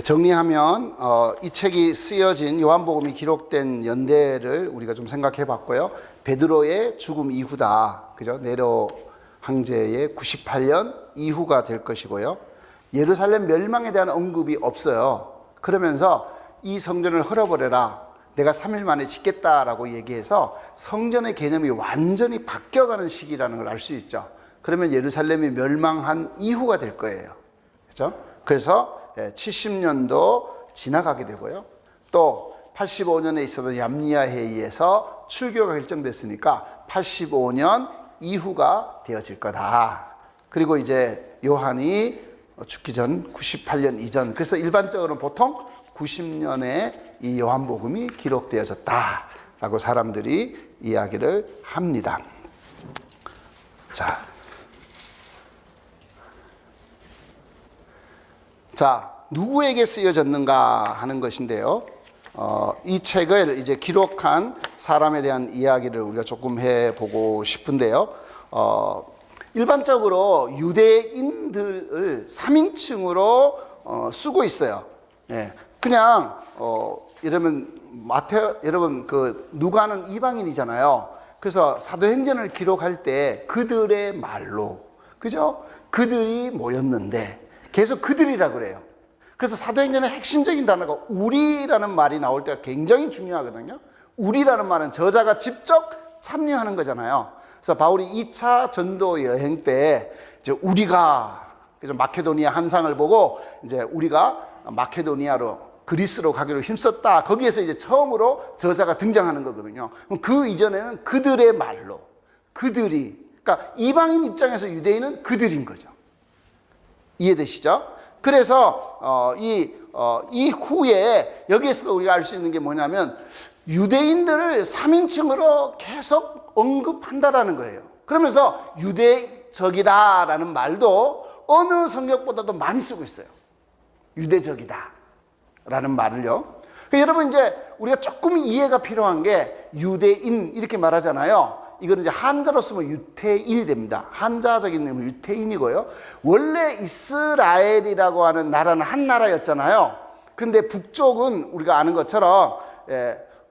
정리하면 이 책이 쓰여진 요한복음이 기록된 연대를 우리가 좀 생각해 봤고요. 베드로의 죽음 이후다. 그죠? 네로 황제의 98년 이후가 될 것이고요. 예루살렘 멸망에 대한 언급이 없어요. 그러면서 이 성전을 헐어버려라. 내가 3일 만에 짓겠다라고 얘기해서 성전의 개념이 완전히 바뀌어가는 시기라는 걸 알 수 있죠. 그러면 예루살렘이 멸망한 이후가 될 거예요. 그죠? 그래서 70년도 지나가게 되고요. 또 85년에 있었던 얌리아 회의에서 출교가 결정됐으니까 85년 이후가 되어질 거다. 그리고 이제 요한이 죽기 전 98년 이전. 그래서 일반적으로는 보통 90년에 이 요한복음이 기록되어졌다라고 사람들이 이야기를 합니다. 자, 누구에게 쓰여졌는가 하는 것인데요. 이 책을 이제 기록한 사람에 대한 이야기를 우리가 조금 해보고 싶은데요. 일반적으로 유대인들을 3인칭으로 쓰고 있어요. 예, 그냥 이러면 여러분 누가는 이방인이잖아요. 그래서 사도행전을 기록할 때 그들의 말로, 그죠? 그들이 모였는데 계속 그들이라 그래요. 그래서 사도행전의 핵심적인 단어가 우리라는 말이 나올 때가 굉장히 중요하거든요. 우리라는 말은 저자가 직접 참여하는 거잖아요. 그래서 바울이 2차 전도 여행 때 이제 우리가, 그래서 마케도니아 한상을 보고 이제 우리가 마케도니아로 그리스로 가기로 힘썼다. 거기에서 이제 처음으로 저자가 등장하는 거거든요. 그 이전에는 그들의 말로, 그들이, 그러니까 이방인 입장에서 유대인은 그들인 거죠. 이해되시죠? 그래서 이 후에 여기에서도 우리가 알 수 있는 게 뭐냐면 유대인들을 3인칭으로 계속 언급한다라는 거예요. 그러면서 유대적이다라는 말도 어느 성경보다도 많이 쓰고 있어요. 유대적이다라는 말을요. 그러니까 여러분 이제 우리가 조금 이해가 필요한 게 유대인 이렇게 말하잖아요. 이거는 이제 한자로 쓰면 유태인이 됩니다. 한자적인 의미는 유태인이고요. 원래 이스라엘이라고 하는 나라는 한 나라였잖아요. 근데 북쪽은 우리가 아는 것처럼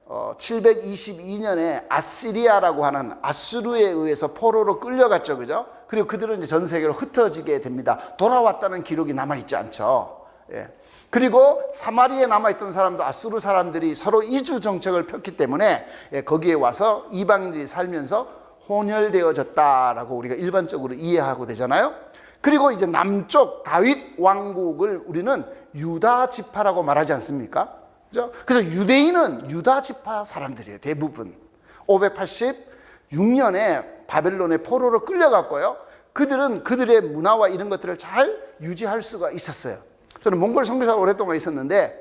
722년에 아시리아라고 하는 아수르에 의해서 포로로 끌려갔죠. 그죠? 그리고 그들은 이제 전 세계로 흩어지게 됩니다. 돌아왔다는 기록이 남아있지 않죠. 예. 그리고 사마리아에 남아있던 사람도 아수르 사람들이 서로 이주 정책을 폈기 때문에 거기에 와서 이방인들이 살면서 혼혈되어졌다라고 우리가 일반적으로 이해하고 되잖아요. 그리고 이제 남쪽 다윗 왕국을 우리는 유다 지파라고 말하지 않습니까? 그죠? 그래서 유대인은 유다 지파 사람들이에요. 대부분 586년에 바벨론의 포로로 끌려갔고요. 그들은 그들의 문화와 이런 것들을 잘 유지할 수가 있었어요. 저는 몽골 선교사 오랫동안 있었는데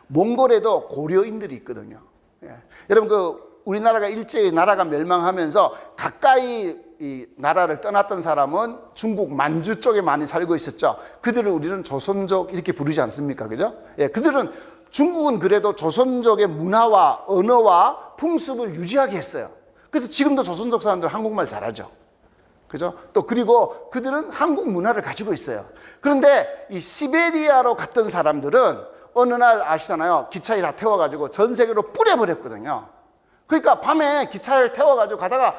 몽골에도 고려인들이 있거든요. 예. 여러분 우리나라가 일제히 나라가 멸망하면서 가까이 이 나라를 떠났던 사람은 중국 만주 쪽에 많이 살고 있었죠. 그들을 우리는 조선족 이렇게 부르지 않습니까? 그죠? 예, 중국은 그래도 조선족의 문화와 언어와 풍습을 유지하게 했어요. 그래서 지금도 조선족 사람들 한국말 잘하죠. 그죠? 또 그리고 그들은 한국 문화를 가지고 있어요. 그런데 이 시베리아로 갔던 사람들은 어느 날 아시잖아요. 기차에 다 태워가지고 전 세계로 뿌려버렸거든요. 그러니까 밤에 기차를 태워가지고 가다가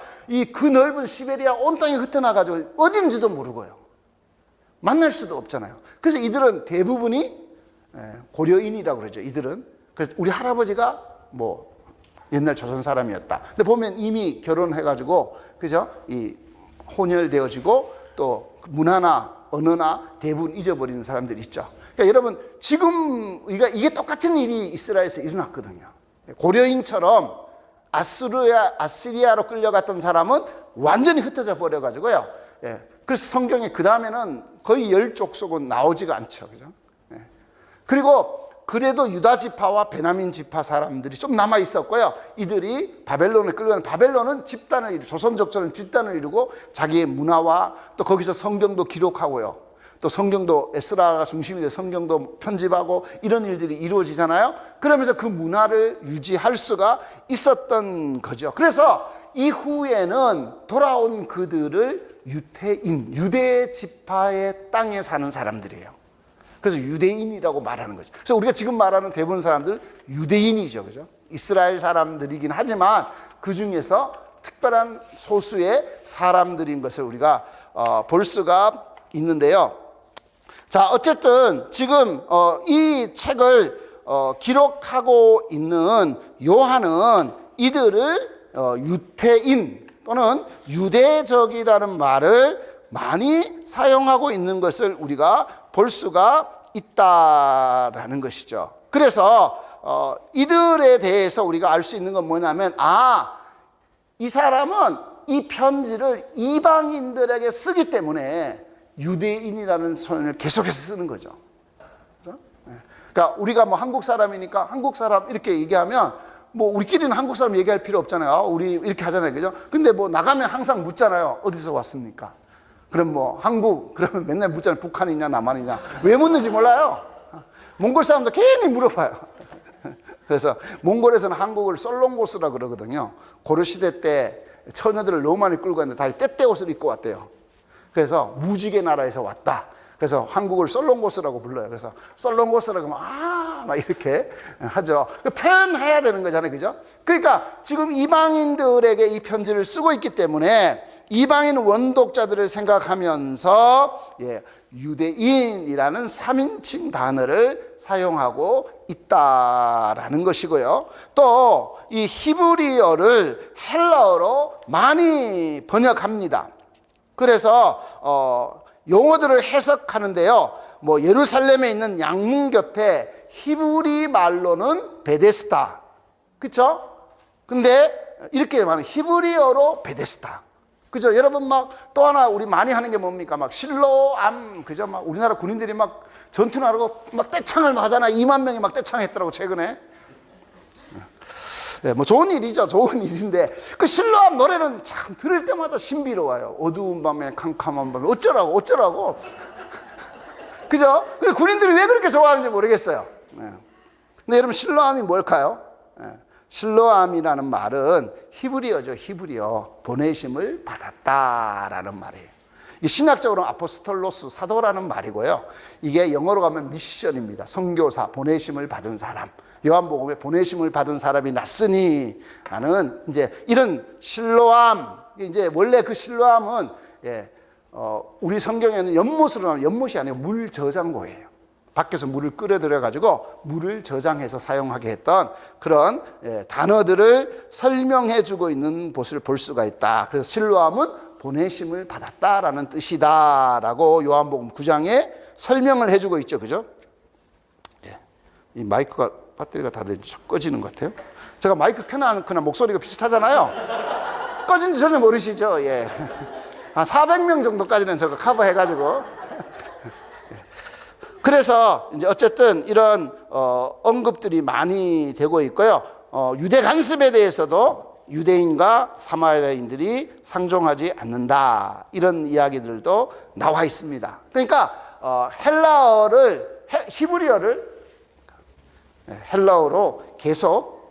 그 넓은 시베리아 온 땅에 흩어나가지고 어딘지도 모르고요. 만날 수도 없잖아요. 그래서 이들은 대부분이 고려인이라고 그러죠. 이들은. 그래서 우리 할아버지가 뭐 옛날 조선 사람이었다. 근데 보면 이미 결혼해가지고, 그죠? 혼혈되어지고 또 문화나 언어나 대부분 잊어버리는 사람들이 있죠. 그러니까 여러분 지금 이게 똑같은 일이 이스라엘에서 일어났거든요. 고려인처럼 아시리아로 끌려갔던 사람은 완전히 흩어져 버려가지고요. 그래서 성경에 그 다음에는 거의 10족속은 나오지가 않죠. 그죠? 그리고 그래도 유다 지파와 베냐민 지파 사람들이 좀 남아 있었고요. 이들이 바벨론에 끌려간, 바벨론은 집단을 이루고, 조선족처럼 집단을 이루고 자기의 문화와 또 거기서 성경도 기록하고요. 또 성경도 에스라가 중심이 돼 성경도 편집하고 이런 일들이 이루어지잖아요. 그러면서 그 문화를 유지할 수가 있었던 거죠. 그래서 이후에는 돌아온 그들을 유대인, 유대 지파의 땅에 사는 사람들이에요. 그래서 유대인이라고 말하는 거죠. 그래서 우리가 지금 말하는 대부분 사람들 유대인이죠. 그죠? 이스라엘 사람들이긴 하지만 그 중에서 특별한 소수의 사람들인 것을 우리가 볼 수가 있는데요. 자, 어쨌든 지금 이 책을 기록하고 있는 요한은 이들을 유태인 또는 유대적이라는 말을 많이 사용하고 있는 것을 우리가 볼 수가 있다라는 것이죠. 그래서 이들에 대해서 우리가 알 수 있는 건 뭐냐면, 이 사람은 이 편지를 이방인들에게 쓰기 때문에 유대인이라는 표현을 계속해서 쓰는 거죠. 그렇죠? 그러니까 우리가 뭐 한국 사람이니까 한국 사람 이렇게 얘기하면 뭐 우리끼리는 한국 사람 얘기할 필요 없잖아요. 우리 이렇게 하잖아요. 그죠? 근데 뭐 나가면 항상 묻잖아요. 어디서 왔습니까? 그럼 뭐 한국, 그러면 맨날 묻잖아요. 북한이냐 남한이냐. 왜 묻는지 몰라요. 몽골 사람도 괜히 물어봐요. 그래서 몽골에서는 한국을 솔롱고스라 그러거든요. 고려시대 때 처녀들을 너무 많이 끌고 왔는데 다 떼떼 옷을 입고 왔대요. 그래서 무지개 나라에서 왔다. 그래서 한국을 솔롱고스라고 불러요. 그래서 솔롱고스라고 막 이렇게 하죠. 표현해야 되는 거잖아요. 그죠? 그러니까 지금 이방인들에게 이 편지를 쓰고 있기 때문에 이방인 원독자들을 생각하면서 유대인이라는 3인칭 단어를 사용하고 있다라는 것이고요. 또 이 히브리어를 헬라어로 많이 번역합니다. 그래서 용어들을 해석하는데요. 뭐 예루살렘에 있는 양문 곁에 히브리 말로는 베데스다. 그렇죠? 근데 이렇게 말하는 히브리어로 베데스다. 그죠? 여러분 막 또 하나 우리 많이 하는 게 뭡니까? 막 실로암, 그죠? 막 우리나라 군인들이 막 전투 나르고 막 떼창을 하잖아. 2만 명이 막 떼창했더라고 최근에. 뭐 좋은 일이죠. 좋은 일인데 그 실로암 노래는 참 들을 때마다 신비로워요. 어두운 밤에 캄캄한 밤에 어쩌라고. 그죠? 근데 군인들이 왜 그렇게 좋아하는지 모르겠어요. 근데 여러분 실로암이 뭘까요? 실로암이라는 말은 히브리어죠. 히브리어. 보내심을 받았다라는 말이에요. 신학적으로는 아포스톨로스, 사도라는 말이고요. 이게 영어로 가면 미션입니다. 선교사, 보내심을 받은 사람. 요한복음에 보내심을 받은 사람이 났으니 나는 이제 이런 실로암, 이제 원래 그 실로암은 우리 성경에는 연못으로 나오는, 연못이 아니고 물 저장고예요. 밖에서 물을 끌어들여 가지고 물을 저장해서 사용하게 했던 그런 단어들을 설명해 주고 있는 곳을 볼 수가 있다. 그래서 실로암은 보내심을 받았다라는 뜻이다라고 요한복음 9장에 설명을 해주고 있죠. 그죠? 이 마이크가 배터리가 다 꺼지는 것 같아요. 제가 마이크 켜나 안 켜나 목소리가 비슷하잖아요. 꺼진지 전혀 모르시죠? 한 400명 정도까지는 제가 커버해가지고. 그래서 이제 어쨌든 이런 언급들이 많이 되고 있고요. 유대 간습에 대해서도 유대인과 사마리아인들이 상종하지 않는다. 이런 이야기들도 나와 있습니다. 그러니까 헬라어를 히브리어를 헬라어로 계속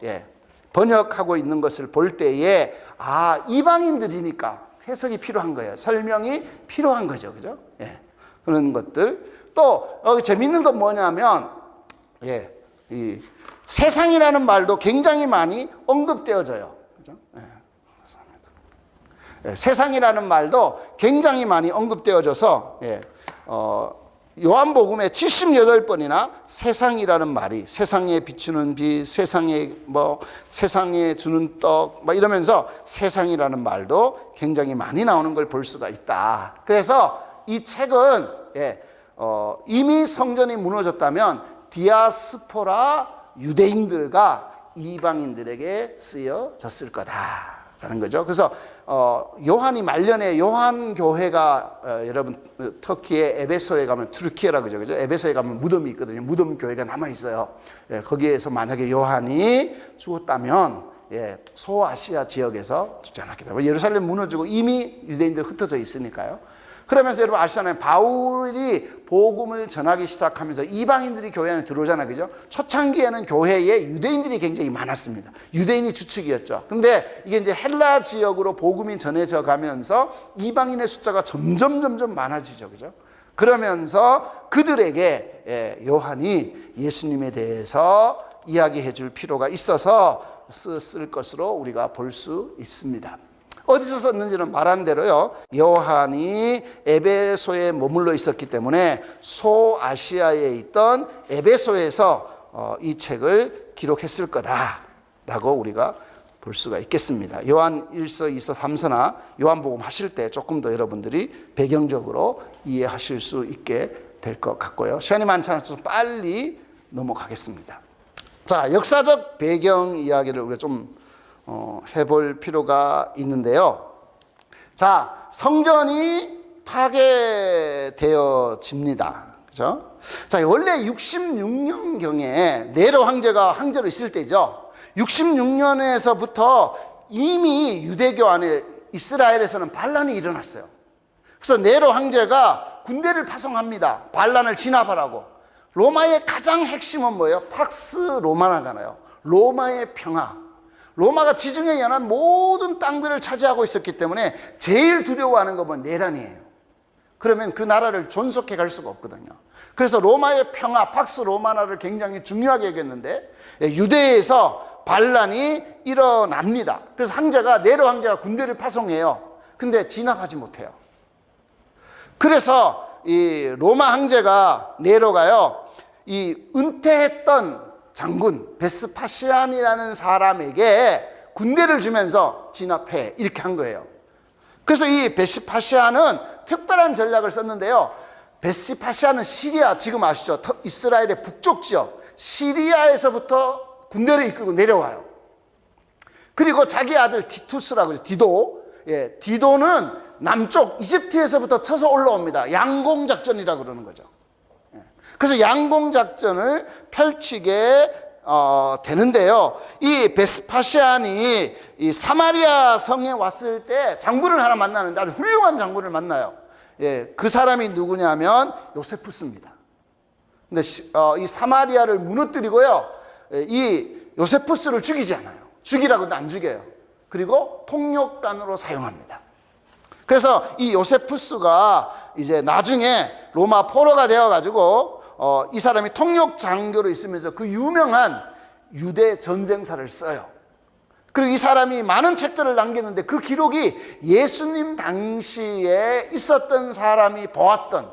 번역하고 있는 것을 볼 때에 이방인들이니까 해석이 필요한 거예요. 설명이 필요한 거죠. 그죠? 그런 것들. 또 재밌는 건 뭐냐면 이 세상이라는 말도 굉장히 많이 언급되어져요. 그죠? 세상이라는 말도 굉장히 많이 언급되어져서 요한복음에 78번이나 세상이라는 말이, 세상에 비추는 빛, 세상에 주는 떡, 이러면서 세상이라는 말도 굉장히 많이 나오는 걸 볼 수가 있다. 그래서 이 책은 이미 성전이 무너졌다면 디아스포라 유대인들과 이방인들에게 쓰여졌을 거다라는 거죠. 그래서 요한이 말년에 요한 교회가 여러분 터키의 에베소에 가면 투르키에라 그죠? 에베소에 가면 무덤이 있거든요. 무덤 교회가 남아 있어요. 거기에서 만약에 요한이 죽었다면 소아시아 지역에서 죽지 않았기 때문에 예루살렘 무너지고 이미 유대인들 흩어져 있으니까요. 그러면서 여러분 아시잖아요. 바울이 복음을 전하기 시작하면서 이방인들이 교회 안에 들어오잖아요. 그죠? 초창기에는 교회에 유대인들이 굉장히 많았습니다. 유대인이 주축이었죠. 근데 이게 이제 헬라 지역으로 복음이 전해져 가면서 이방인의 숫자가 점점 많아지죠. 그죠? 그러면서 그들에게 요한이 예수님에 대해서 이야기해 줄 필요가 있어서 쓸 것으로 우리가 볼 수 있습니다. 어디서 썼는지는 말한 대로요, 요한이 에베소에 머물러 있었기 때문에 소아시아에 있던 에베소에서 이 책을 기록했을 거다라고 우리가 볼 수가 있겠습니다. 요한 1서, 2서, 3서나 요한복음 하실 때 조금 더 여러분들이 배경적으로 이해하실 수 있게 될 것 같고요. 시간이 많지 않아서 빨리 넘어가겠습니다. 자, 역사적 배경 이야기를 우리가 좀 해볼 필요가 있는데요. 자, 성전이 파괴되어집니다. 그죠? 자, 원래 66년경에 네로 황제가 황제로 있을 때죠. 66년에서부터 이미 유대교 안에 이스라엘에서는 반란이 일어났어요. 그래서 네로 황제가 군대를 파송합니다. 반란을 진압하라고. 로마의 가장 핵심은 뭐예요? 팍스 로마나잖아요. 로마의 평화. 로마가 지중해 연안 모든 땅들을 차지하고 있었기 때문에 제일 두려워하는 것은 내란이에요. 그러면 그 나라를 존속해 갈 수가 없거든요. 그래서 로마의 평화, 팍스 로마나를 굉장히 중요하게 여겼는데 유대에서 반란이 일어납니다. 그래서 네로 황제가 군대를 파송해요. 근데 진압하지 못해요. 그래서 이 로마 황제가 네로가요, 이 은퇴했던 장군 베스파시안이라는 사람에게 군대를 주면서 진압해, 이렇게 한 거예요. 그래서 이 베스파시안은 특별한 전략을 썼는데요. 베스파시안은 시리아, 지금 아시죠? 이스라엘의 북쪽 지역 시리아에서부터 군대를 이끌고 내려와요. 그리고 자기 아들 티투스라고 해요. 디도는 남쪽 이집트에서부터 쳐서 올라옵니다. 양공작전이라고 그러는 거죠. 그래서 양공작전을 펼치게 되는데요. 이 베스파시안이 이 사마리아 성에 왔을 때 장군을 하나 만나는데 아주 훌륭한 장군을 만나요. 그 사람이 누구냐면 요세푸스입니다. 근데 이 사마리아를 무너뜨리고요, 이 요세푸스를 죽이지 않아요. 죽이라고도 안 죽여요. 그리고 통역관으로 사용합니다. 그래서 이 요세푸스가 이제 나중에 로마 포로가 되어가지고 이 사람이 통역 장교로 있으면서 그 유명한 유대 전쟁사를 써요. 그리고 이 사람이 많은 책들을 남겼는데 그 기록이 예수님 당시에 있었던 사람이 보았던,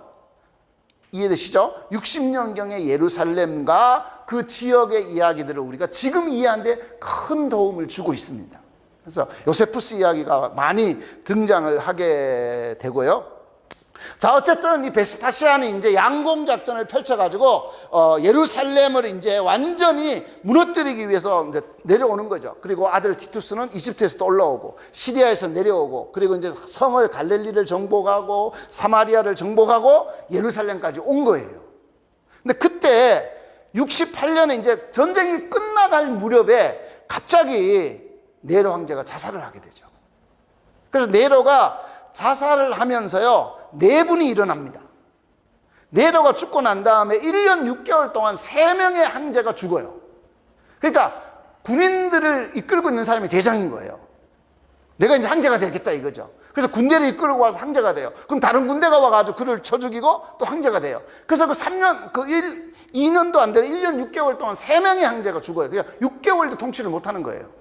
이해되시죠? 60년경의 예루살렘과 그 지역의 이야기들을 우리가 지금 이해하는데 큰 도움을 주고 있습니다. 그래서 요세푸스 이야기가 많이 등장을 하게 되고요. 자, 어쨌든 이 베스파시안이 이제 양공작전을 펼쳐가지고 예루살렘을 이제 완전히 무너뜨리기 위해서 이제 내려오는 거죠. 그리고 아들 티투스는 이집트에서 또 올라오고 시리아에서 내려오고, 그리고 이제 성을 갈릴리를 정복하고 사마리아를 정복하고 예루살렘까지 온 거예요. 근데 그때 68년에 이제 전쟁이 끝나갈 무렵에 갑자기 네로 황제가 자살을 하게 되죠. 그래서 네로가 자살을 하면서요, 내분이 일어납니다. 네로가 죽고 난 다음에 1년 6개월 동안 3명의 황제가 죽어요. 그러니까 군인들을 이끌고 있는 사람이 대장인 거예요. 내가 이제 황제가 되겠다 이거죠. 그래서 군대를 이끌고 와서 황제가 돼요. 그럼 다른 군대가 와가지고 그를 쳐 죽이고 또 황제가 돼요. 그래서 그 2년도 안 되는 1년 6개월 동안 3명의 황제가 죽어요. 그러니까 6개월도 통치를 못하는 거예요.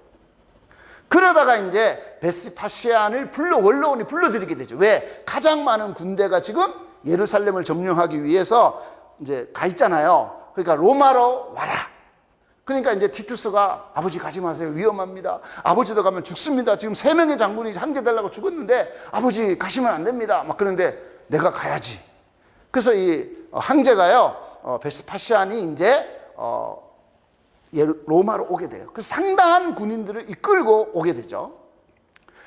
그러다가 이제 베스파시안을 원로원이 불러들이게 되죠. 왜? 가장 많은 군대가 지금 예루살렘을 점령하기 위해서 이제 가 있잖아요. 그러니까 로마로 와라. 그러니까 이제 티투스가 아버지 가지 마세요. 위험합니다. 아버지도 가면 죽습니다. 지금 3명의 장군이 황제 되려고 죽었는데 아버지 가시면 안 됩니다. 막 그런데 내가 가야지. 그래서 이 황제가요, 베스파시안이 이제 로마로 오게 돼요. 그래서 상당한 군인들을 이끌고 오게 되죠.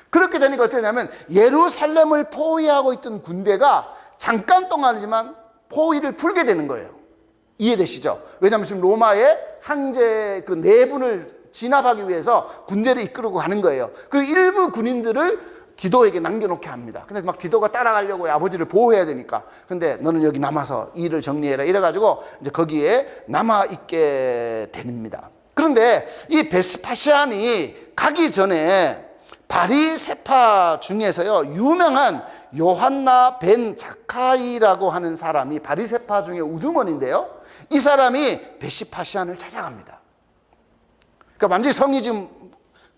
그렇게 되니까 어떻게 되냐면 예루살렘을 포위하고 있던 군대가 잠깐 동안이지만 포위를 풀게 되는 거예요. 이해되시죠? 왜냐하면 지금 로마의 황제 그 내분을 진압하기 위해서 군대를 이끌고 가는 거예요. 그리고 일부 군인들을 디도에게 남겨놓게 합니다. 근데 막 디도가 따라가려고 아버지를 보호해야 되니까. 근데 너는 여기 남아서 일을 정리해라. 이래가지고 이제 거기에 남아있게 됩니다. 그런데 이 베스파시안이 가기 전에 바리새파 중에서요 유명한 요한나 벤 자카이라고 하는 사람이 바리새파 중에 우두머니인데요, 이 사람이 베시파시안을 찾아갑니다. 그러니까 완전히 성이 지금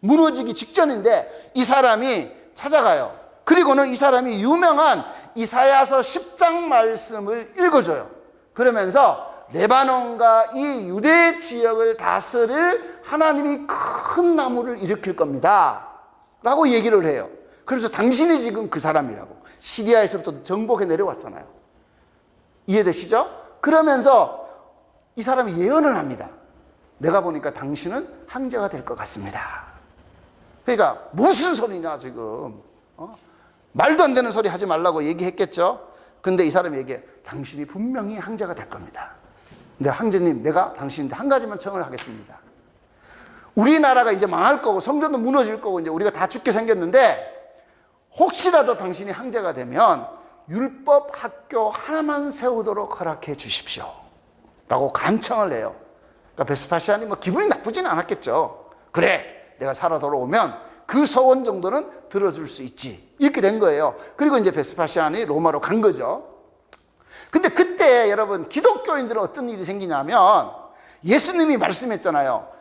무너지기 직전인데 이 사람이 찾아가요. 그리고는 이 사람이 유명한 이사야서 10장 말씀을 읽어줘요. 그러면서 레바논과 이 유대 지역을 다스릴 하나님이 큰 나무를 일으킬 겁니다 라고 얘기를 해요. 그래서 당신이 지금 그 사람이라고, 시리아에서부터 정복해 내려왔잖아요. 이해되시죠? 그러면서 이 사람이 예언을 합니다. 내가 보니까 당신은 황제가 될 것 같습니다. 그러니까 무슨 소리냐 지금, 말도 안 되는 소리 하지 말라고 얘기했겠죠. 근데 이 사람이 얘기해, 당신이 분명히 황제가 될 겁니다. 근데 황제님, 내가 당신한테 한 가지만 청을 하겠습니다. 우리나라가 이제 망할 거고 성전도 무너질 거고 이제 우리가 다 죽게 생겼는데, 혹시라도 당신이 황제가 되면 율법 학교 하나만 세우도록 허락해 주십시오 라고 간청을 해요. 그러니까 베스파시안이 뭐 기분이 나쁘지는 않았겠죠. 그래, 내가 살아 돌아오면 그 소원 정도는 들어줄 수 있지, 이렇게 된 거예요. 그리고 이제 베스파시안이 로마로 간 거죠. 근데 그때 여러분, 기독교인들은 어떤 일이 생기냐면, 예수님이 말씀했잖아요.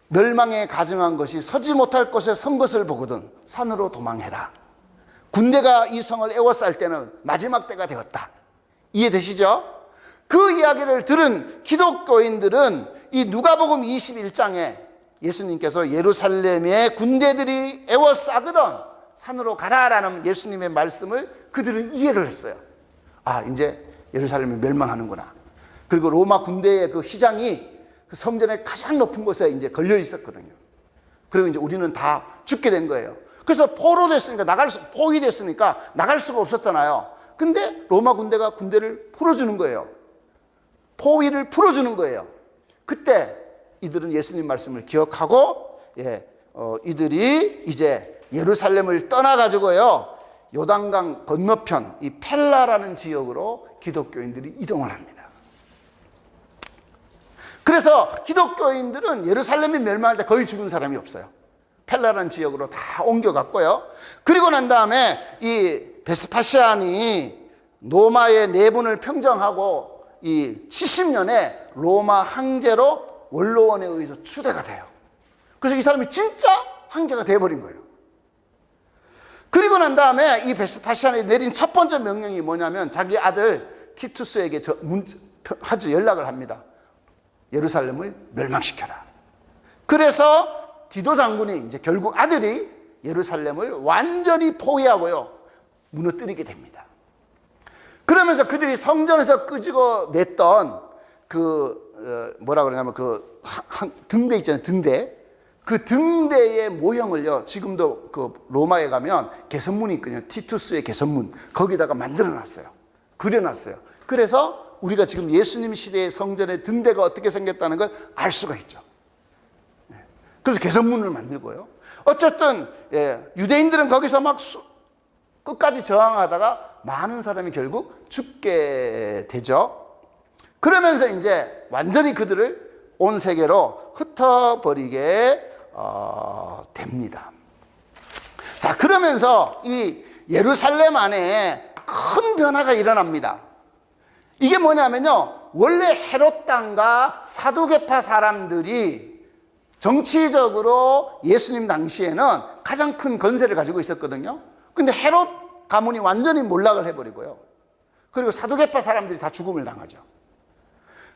멸망에 가증한 것이 서지 못할 곳에 선 것을 보거든 산으로 도망해라. 군대가 이 성을 에워쌀 때는 마지막 때가 되었다. 이해되시죠? 그 이야기를 들은 기독교인들은 이 누가복음 21장에 예수님께서 예루살렘에 군대들이 에워싸거든 산으로 가라라는 예수님의 말씀을 그들은 이해를 했어요. 아, 이제 예루살렘이 멸망하는구나. 그리고 로마 군대의 그 휘장이 그 성전의 가장 높은 곳에 이제 걸려 있었거든요. 그리고 이제 우리는 다 죽게 된 거예요. 그래서 포로됐으니까 포위됐으니까 나갈 수가 없었잖아요. 근데 로마 군대가 군대를 풀어주는 거예요. 포위를 풀어주는 거예요. 그때 이들은 예수님 말씀을 기억하고, 이들이 이제 예루살렘을 떠나가지고요, 요단강 건너편 이 펠라라는 지역으로 기독교인들이 이동을 합니다. 그래서 기독교인들은 예루살렘이 멸망할 때 거의 죽은 사람이 없어요. 펠라라는 지역으로 다 옮겨갔고요. 그리고 난 다음에 이 베스파시안이 로마의 내분을 평정하고 이 70년에 로마 황제로 원로원에 의해서 추대가 돼요. 그래서 이 사람이 진짜 황제가 돼버린 거예요. 그리고 난 다음에 이 베스파시안이 내린 첫 번째 명령이 뭐냐면, 자기 아들 티투스에게 연락을 합니다. 예루살렘을 멸망시켜라. 그래서 디도 장군이 이제 결국 아들이 예루살렘을 완전히 포위하고요, 무너뜨리게 됩니다. 그러면서 그들이 성전에서 끄집어 냈던 그 뭐라 그러냐면 그 등대 있잖아요, 등대. 그 등대의 모형을요, 지금도 그 로마에 가면 개선문이 있거든요. 티투스의 개선문, 거기다가 만들어 놨어요. 그려 놨어요. 그래서 우리가 지금 예수님 시대의 성전의 등대가 어떻게 생겼다는 걸 알 수가 있죠. 그래서 개선문을 만들고요. 어쨌든 유대인들은 거기서 막 끝까지 저항하다가 많은 사람이 결국 죽게 되죠. 그러면서 이제 완전히 그들을 온 세계로 흩어버리게 됩니다. 자, 그러면서 이 예루살렘 안에 큰 변화가 일어납니다. 이게 뭐냐면요, 원래 헤롯 땅과 사두개파 사람들이 정치적으로 예수님 당시에는 가장 큰 건세를 가지고 있었거든요. 근데 헤롯 가문이 완전히 몰락을 해버리고요, 그리고 사두개파 사람들이 다 죽음을 당하죠.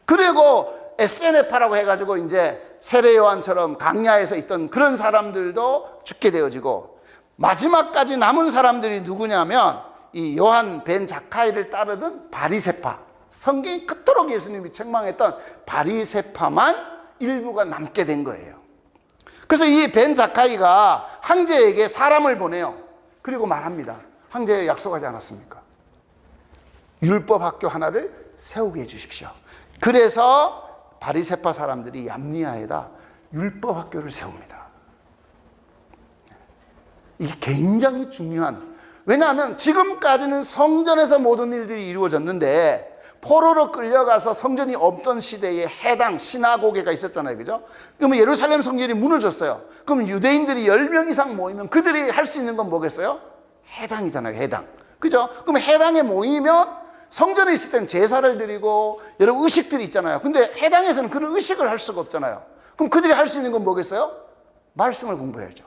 그리고 에세네파라고 해가지고 이제 세례 요한처럼 강야에서 있던 그런 사람들도 죽게 되어지고, 마지막까지 남은 사람들이 누구냐면 이 요한 벤 자카이를 따르던 바리새파, 성경이 그토록 예수님이 책망했던 바리새파만 일부가 남게 된 거예요. 그래서 이 벤 자카이가 황제에게 사람을 보내요. 그리고 말합니다. 황제에 약속하지 않았습니까? 율법 학교 하나를 세우게 해주십시오. 그래서 바리새파 사람들이 얌리아에다 율법 학교를 세웁니다. 이게 굉장히 중요한, 왜냐하면 지금까지는 성전에서 모든 일들이 이루어졌는데 포로로 끌려가서 성전이 없던 시대에 해당 시나고게가 있었잖아요. 그죠? 그러면 예루살렘 성전이 무너졌어요. 그럼 유대인들이 10명 이상 모이면 그들이 할 수 있는 건 뭐겠어요? 해당이잖아요. 해당. 그죠? 그럼 해당에 모이면 성전에 있을 때는 제사를 드리고 여러 의식들이 있잖아요. 근데 해당에서는 그런 의식을 할 수가 없잖아요. 그럼 그들이 할 수 있는 건 뭐겠어요? 말씀을 공부해야죠.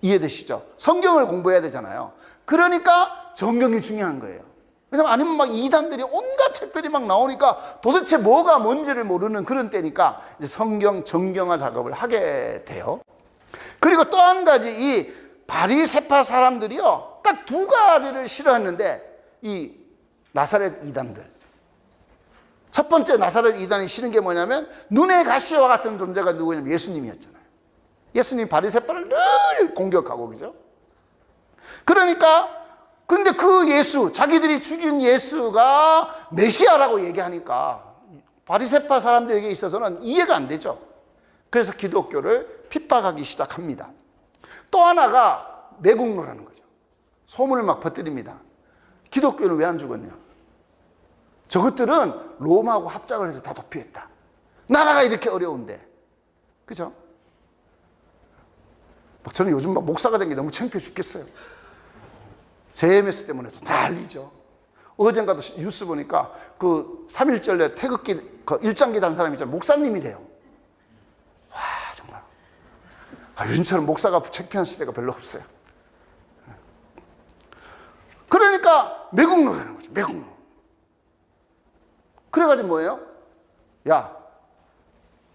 이해되시죠? 성경을 공부해야 되잖아요. 그러니까 정경이 중요한 거예요. 왜냐면 아니면 막 이단들이 온갖 책들이 막 나오니까 도대체 뭐가 뭔지를 모르는 그런 때니까 이제 성경 정경화 작업을 하게 돼요. 그리고 또 한 가지 이 바리새파 사람들이요, 딱 두 가지를 싫어했는데 이 나사렛 이단들. 첫 번째 나사렛 이단이 싫은 게 뭐냐면 눈의 가시와 같은 존재가 누구냐면 예수님이었잖아요. 예수님 바리새파를 늘 공격하고, 그죠? 그러니까 근데 그 예수, 자기들이 죽인 예수가 메시아라고 얘기하니까 바리새파 사람들에게 있어서는 이해가 안 되죠. 그래서 기독교를 핍박하기 시작합니다. 또 하나가 매국노라는 거죠. 소문을 막 퍼뜨립니다. 기독교는 왜 안 죽었냐? 저것들은 로마하고 합작을 해서 다 도피했다. 나라가 이렇게 어려운데. 그죠? 저는 요즘 막 목사가 된 게 너무 창피해 죽겠어요. JMS 때문에도 난리죠. 어젠가도 뉴스 보니까 그 3.1절에 태극기 그 일장기 단 사람이 있잖아요. 목사님이래요. 와, 정말. 요즘처럼 목사가 창피한 시대가 별로 없어요. 그러니까 매국노라는 거죠. 매국노. 그래가지고 뭐예요? 야,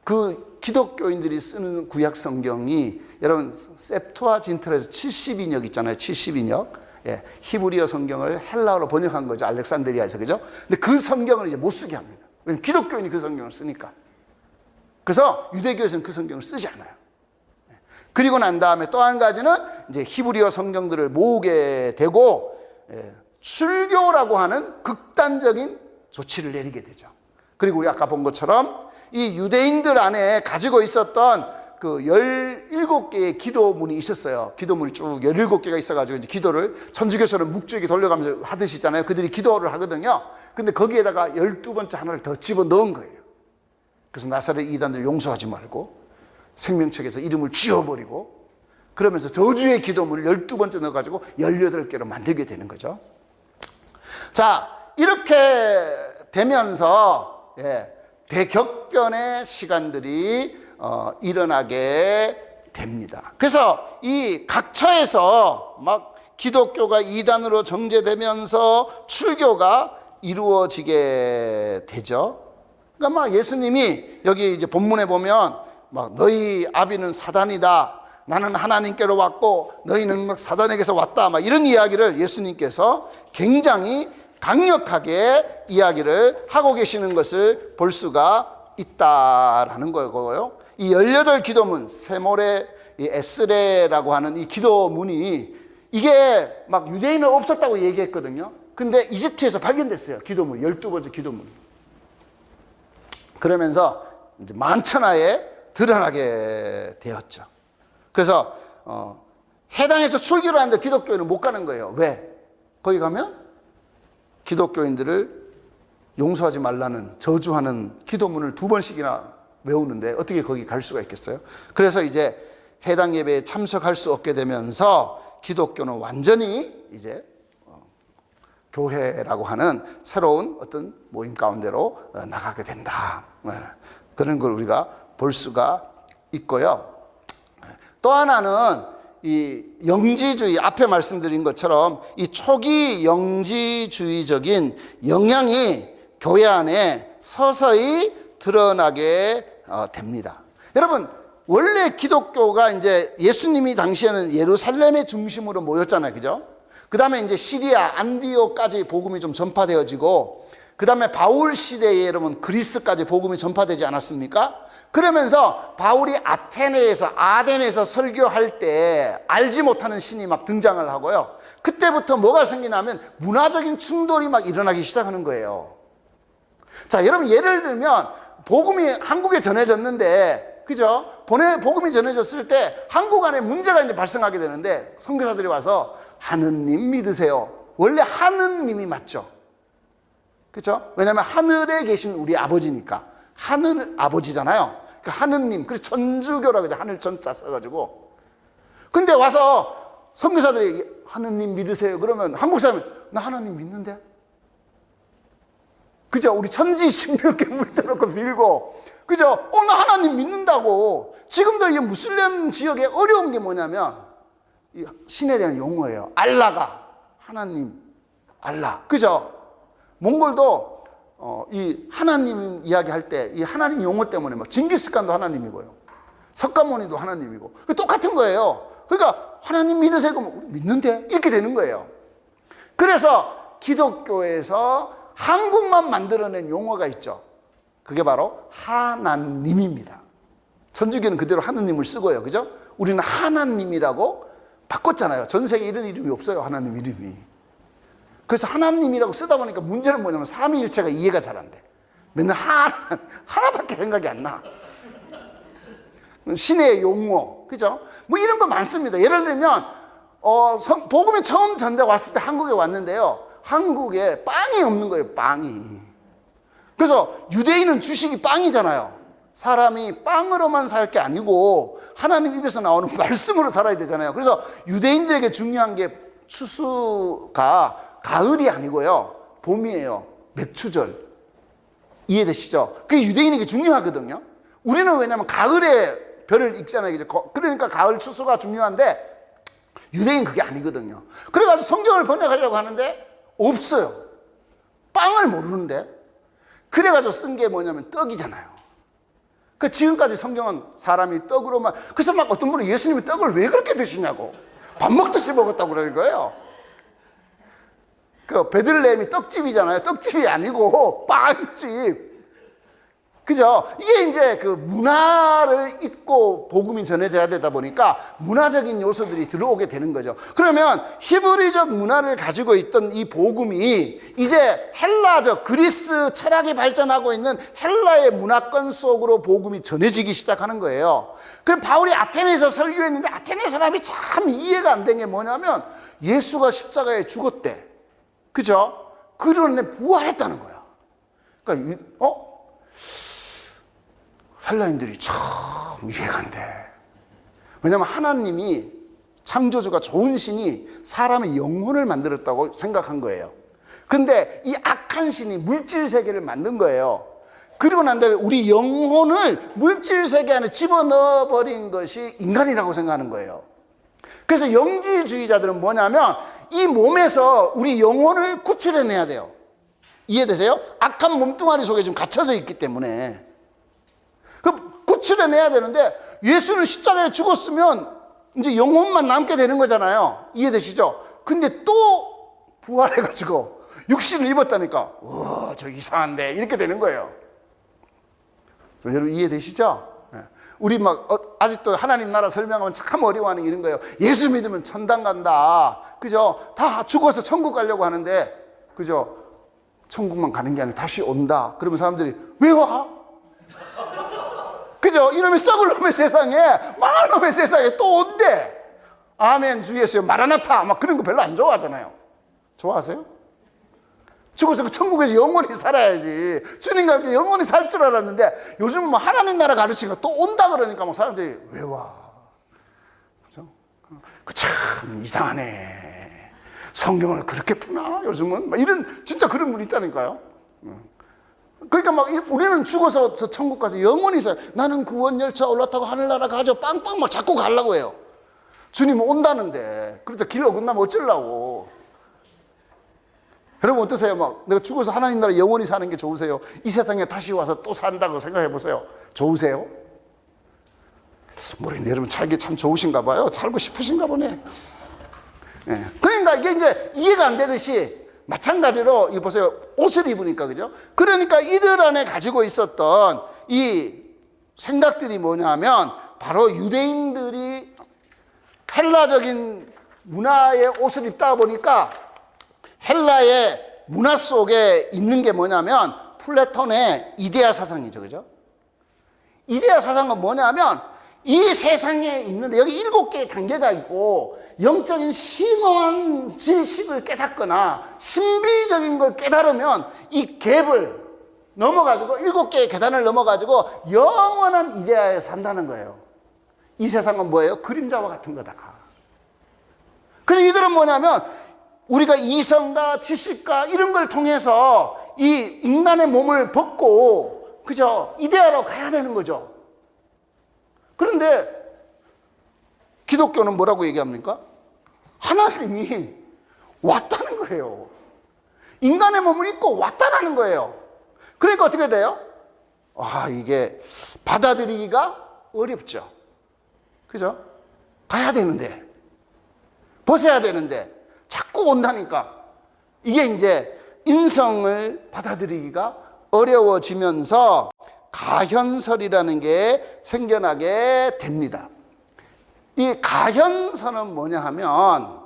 그 기독교인들이 쓰는 구약 성경이 여러분 셉투아진트에서 70인역 있잖아요. 70인역. 예, 히브리어 성경을 헬라어로 번역한 거죠. 알렉산드리아에서. 그죠? 근데 그 성경을 이제 못 쓰게 합니다. 왜냐면 기독교인이 그 성경을 쓰니까. 그래서 유대교에서는 그 성경을 쓰지 않아요. 그리고 난 다음에 또 한 가지는 이제 히브리어 성경들을 모으게 되고, 예, 출교라고 하는 극단적인 조치를 내리게 되죠. 그리고 우리 아까 본 것처럼 이 유대인들 안에 가지고 있었던 그 17개의 기도문이 있었어요. 기도문이 쭉 17개가 있어가지고 이제 기도를 천주교처럼 묵주에게 돌려가면서 하듯이 있잖아요. 그들이 기도를 하거든요. 근데 거기에다가 12번째 하나를 더 집어 넣은 거예요. 그래서 나사렛 이단들 용서하지 말고 생명책에서 이름을 지워버리고 그러면서 저주의 기도문을 12번째 넣어가지고 18개로 만들게 되는 거죠. 자, 이렇게 되면서, 예, 대격변의 시간들이 일어나게 됩니다. 그래서 이 각처에서 막 기독교가 이단으로 정제되면서 출교가 이루어지게 되죠. 그러니까 막 예수님이 여기 이제 본문에 보면 막 너희 아비는 사단이다. 나는 하나님께로 왔고 너희는 막 사단에게서 왔다. 막 이런 이야기를 예수님께서 굉장히 강력하게 이야기를 하고 계시는 것을 볼 수가 있다라는 거고요. 이 18기도문, 세모레, 이 에스레라고 하는 이 기도문이 이게 막 유대인은 없었다고 얘기했거든요. 근데 이집트에서 발견됐어요. 기도문, 12번째 기도문. 그러면서 이제 만천하에 드러나게 되었죠. 그래서 해당해서 출교를 하는데 기독교인은 못 가는 거예요. 왜? 거기 가면 기독교인들을 용서하지 말라는 저주하는 기도문을 2번씩이나 외우는데 어떻게 거기 갈 수가 있겠어요? 그래서 이제 해당 예배에 참석할 수 없게 되면서 기독교는 완전히 이제 교회라고 하는 새로운 어떤 모임 가운데로 나가게 된다. 그런 걸 우리가 볼 수가 있고요. 또 하나는 이 영지주의, 앞에 말씀드린 것처럼 이 초기 영지주의적인 영향이 교회 안에 서서히 드러나게 됩니다. 여러분, 원래 기독교가 이제 예수님이 당시에는 예루살렘의 중심으로 모였잖아요. 그죠? 그 다음에 이제 시리아, 안디오까지 복음이 좀 전파되어지고, 그 다음에 바울 시대에 여러분 그리스까지 복음이 전파되지 않았습니까? 그러면서 바울이 아덴에서 설교할 때 알지 못하는 신이 막 등장을 하고요. 그때부터 뭐가 생기냐면 문화적인 충돌이 막 일어나기 시작하는 거예요. 자, 여러분 예를 들면 복음이 한국에 전해졌는데, 그죠? 복음이 전해졌을 때 한국 안에 문제가 이제 발생하게 되는데 선교사들이 와서 하느님 믿으세요. 원래 하느님이 맞죠. 그렇죠? 왜냐하면 하늘에 계신 우리 아버지니까. 하늘 아버지잖아요. 그 하느님, 그래서 천주교라고 하죠. 하늘 천자 써가지고. 근데 와서 선교사들이 하느님 믿으세요. 그러면 한국 사람이 나 하나님 믿는데? 그죠? 우리 천지 신명께 물들어놓고 빌고, 그죠? 나 하나님 믿는다고. 지금도 이 무슬림 지역에 어려운 게 뭐냐면, 이 신에 대한 용어예요. 알라가. 하나님, 알라. 그죠? 몽골도, 이 하나님 이야기할 때, 이 하나님 용어 때문에 막 징기스칸도 하나님이고요. 석가모니도 하나님이고. 똑같은 거예요. 그러니까 하나님 믿으세요? 그러면 우리 믿는데? 이렇게 되는 거예요. 그래서 기독교에서 한국만 만들어낸 용어가 있죠. 그게 바로 하나님입니다. 천주교는 그대로 하느님을 쓰고요. 그죠? 우리는 하나님이라고 바꿨잖아요. 전 세계에 이런 이름이 없어요. 하나님 이름이. 그래서 하나님이라고 쓰다 보니까 문제는 뭐냐면 삼위일체가 이해가 잘 안 돼. 맨날 하나밖에 생각이 안 나. 신의 용어. 그죠? 뭐 이런 거 많습니다. 예를 들면, 복음이 처음 전대 왔을 때 한국에 왔는데요. 한국에 빵이 없는 거예요, 빵이. 그래서 유대인은 주식이 빵이잖아요. 사람이 빵으로만 살 게 아니고 하나님 입에서 나오는 말씀으로 살아야 되잖아요. 그래서 유대인들에게 중요한 게 추수가 가을이 아니고요, 봄이에요. 맥추절. 이해되시죠? 그게 유대인에게 중요하거든요. 우리는 왜냐하면 가을에 별을 읽잖아요. 그러니까 가을 추수가 중요한데 유대인 그게 아니거든요. 그래가지고 성경을 번역하려고 하는데 없어요. 빵을 모르는데. 그래가지고 쓴 게 뭐냐면 떡이잖아요. 그 지금까지 성경은 사람이 떡으로만, 그래서 막 어떤 분은 예수님이 떡을 왜 그렇게 드시냐고. 밥 먹듯이 먹었다고 그러는 거예요. 그 베들레헴이 떡집이잖아요. 떡집이 아니고 빵집. 그죠? 이게 이제 그 문화를 잊고 복음이 전해져야 되다 보니까 문화적인 요소들이 들어오게 되는 거죠. 그러면 히브리적 문화를 가지고 있던 이 복음이 이제 헬라적, 그리스 철학이 발전하고 있는 헬라의 문화권 속으로 복음이 전해지기 시작하는 거예요. 그럼 바울이 아테네에서 설교했는데 아테네 사람이 참 이해가 안 된 게 뭐냐면 예수가 십자가에 죽었대. 그죠? 그러는데 부활했다는 거야. 그러니까 헬라인들이 참 이해가 안 돼. 왜냐하면 하나님이, 창조주가, 좋은 신이 사람의 영혼을 만들었다고 생각한 거예요. 근데 이 악한 신이 물질 세계를 만든 거예요. 그리고 난 다음에 우리 영혼을 물질 세계 안에 집어넣어 버린 것이 인간이라고 생각하는 거예요. 그래서 영지주의자들은 뭐냐면 이 몸에서 우리 영혼을 구출해내야 돼요. 이해되세요? 악한 몸뚱아리 속에 지금 갇혀져 있기 때문에. 구출해내야 되는데 예수는 십자가에 죽었으면 이제 영혼만 남게 되는 거잖아요. 이해되시죠? 근데 또 부활해가지고 육신을 입었다니까, 우와, 저 이상한데, 이렇게 되는 거예요. 여러분 이해되시죠? 우리 막 아직도 하나님 나라 설명하면 참 어려워하는 이런 거예요. 예수 믿으면 천당 간다. 그죠? 다 죽어서 천국 가려고 하는데, 그죠? 천국만 가는 게 아니라 다시 온다. 그러면 사람들이 왜 와? 그죠? 이놈의 썩을 놈의 세상에, 망할 놈의 세상에 또 온대. 아멘, 주 예수여, 마라나타. 막 그런 거 별로 안 좋아하잖아요. 좋아하세요? 죽어서 그 천국에서 영원히 살아야지. 주님과 함께 영원히 살 줄 알았는데 요즘은 뭐 하나님 나라 가르치니까 또 온다 그러니까 막 사람들이 왜 와? 그죠? 그 참 이상하네. 성경을 그렇게 푸나? 요즘은? 막 이런, 진짜 그런 분이 있다니까요. 그러니까 막 우리는 죽어서 저 천국 가서 영원히 살아요. 나는 구원 열차 올라타고 하늘나라 가죠. 빵빵 막 잡고 가려고 해요. 주님 온다는데. 그러다 길 어긋나면 어쩌려고. 여러분 어떠세요? 막 내가 죽어서 하나님 나라 영원히 사는 게 좋으세요? 이 세상에 다시 와서 또 산다고 생각해 보세요. 좋으세요? 모르겠는데 여러분 살기 참 좋으신가 봐요. 살고 싶으신가 보네. 네. 그러니까 이게 이제 이해가 안 되듯이 마찬가지로 이 보세요. 옷을 입으니까, 그죠? 그러니까 이들 안에 가지고 있었던 이 생각들이 뭐냐면 바로 유대인들이 헬라적인 문화의 옷을 입다 보니까 헬라의 문화 속에 있는 게 뭐냐면 플라톤의 이데아 사상이죠. 그죠? 이데아 사상은 뭐냐면 이 세상에 있는, 여기 7개의 단계가 있고 영적인 심오한 지식을 깨닫거나 신비적인 걸 깨달으면 이 갭을 넘어가지고 7개의 계단을 넘어가지고 영원한 이데아에 산다는 거예요. 이 세상은 뭐예요? 그림자와 같은 거다. 그래서 이들은 뭐냐면 우리가 이성과 지식과 이런 걸 통해서 이 인간의 몸을 벗고 그죠? 이데아로 가야 되는 거죠. 그런데 기독교는 뭐라고 얘기합니까? 하나님이 왔다는 거예요. 인간의 몸을 입고 왔다는 거예요. 그러니까 어떻게 돼요? 이게 받아들이기가 어렵죠. 그죠? 가야 되는데, 벗어야 되는데, 자꾸 온다니까. 이게 이제 인성을 받아들이기가 어려워지면서 가현설이라는 게 생겨나게 됩니다. 이 가현설은 뭐냐 하면,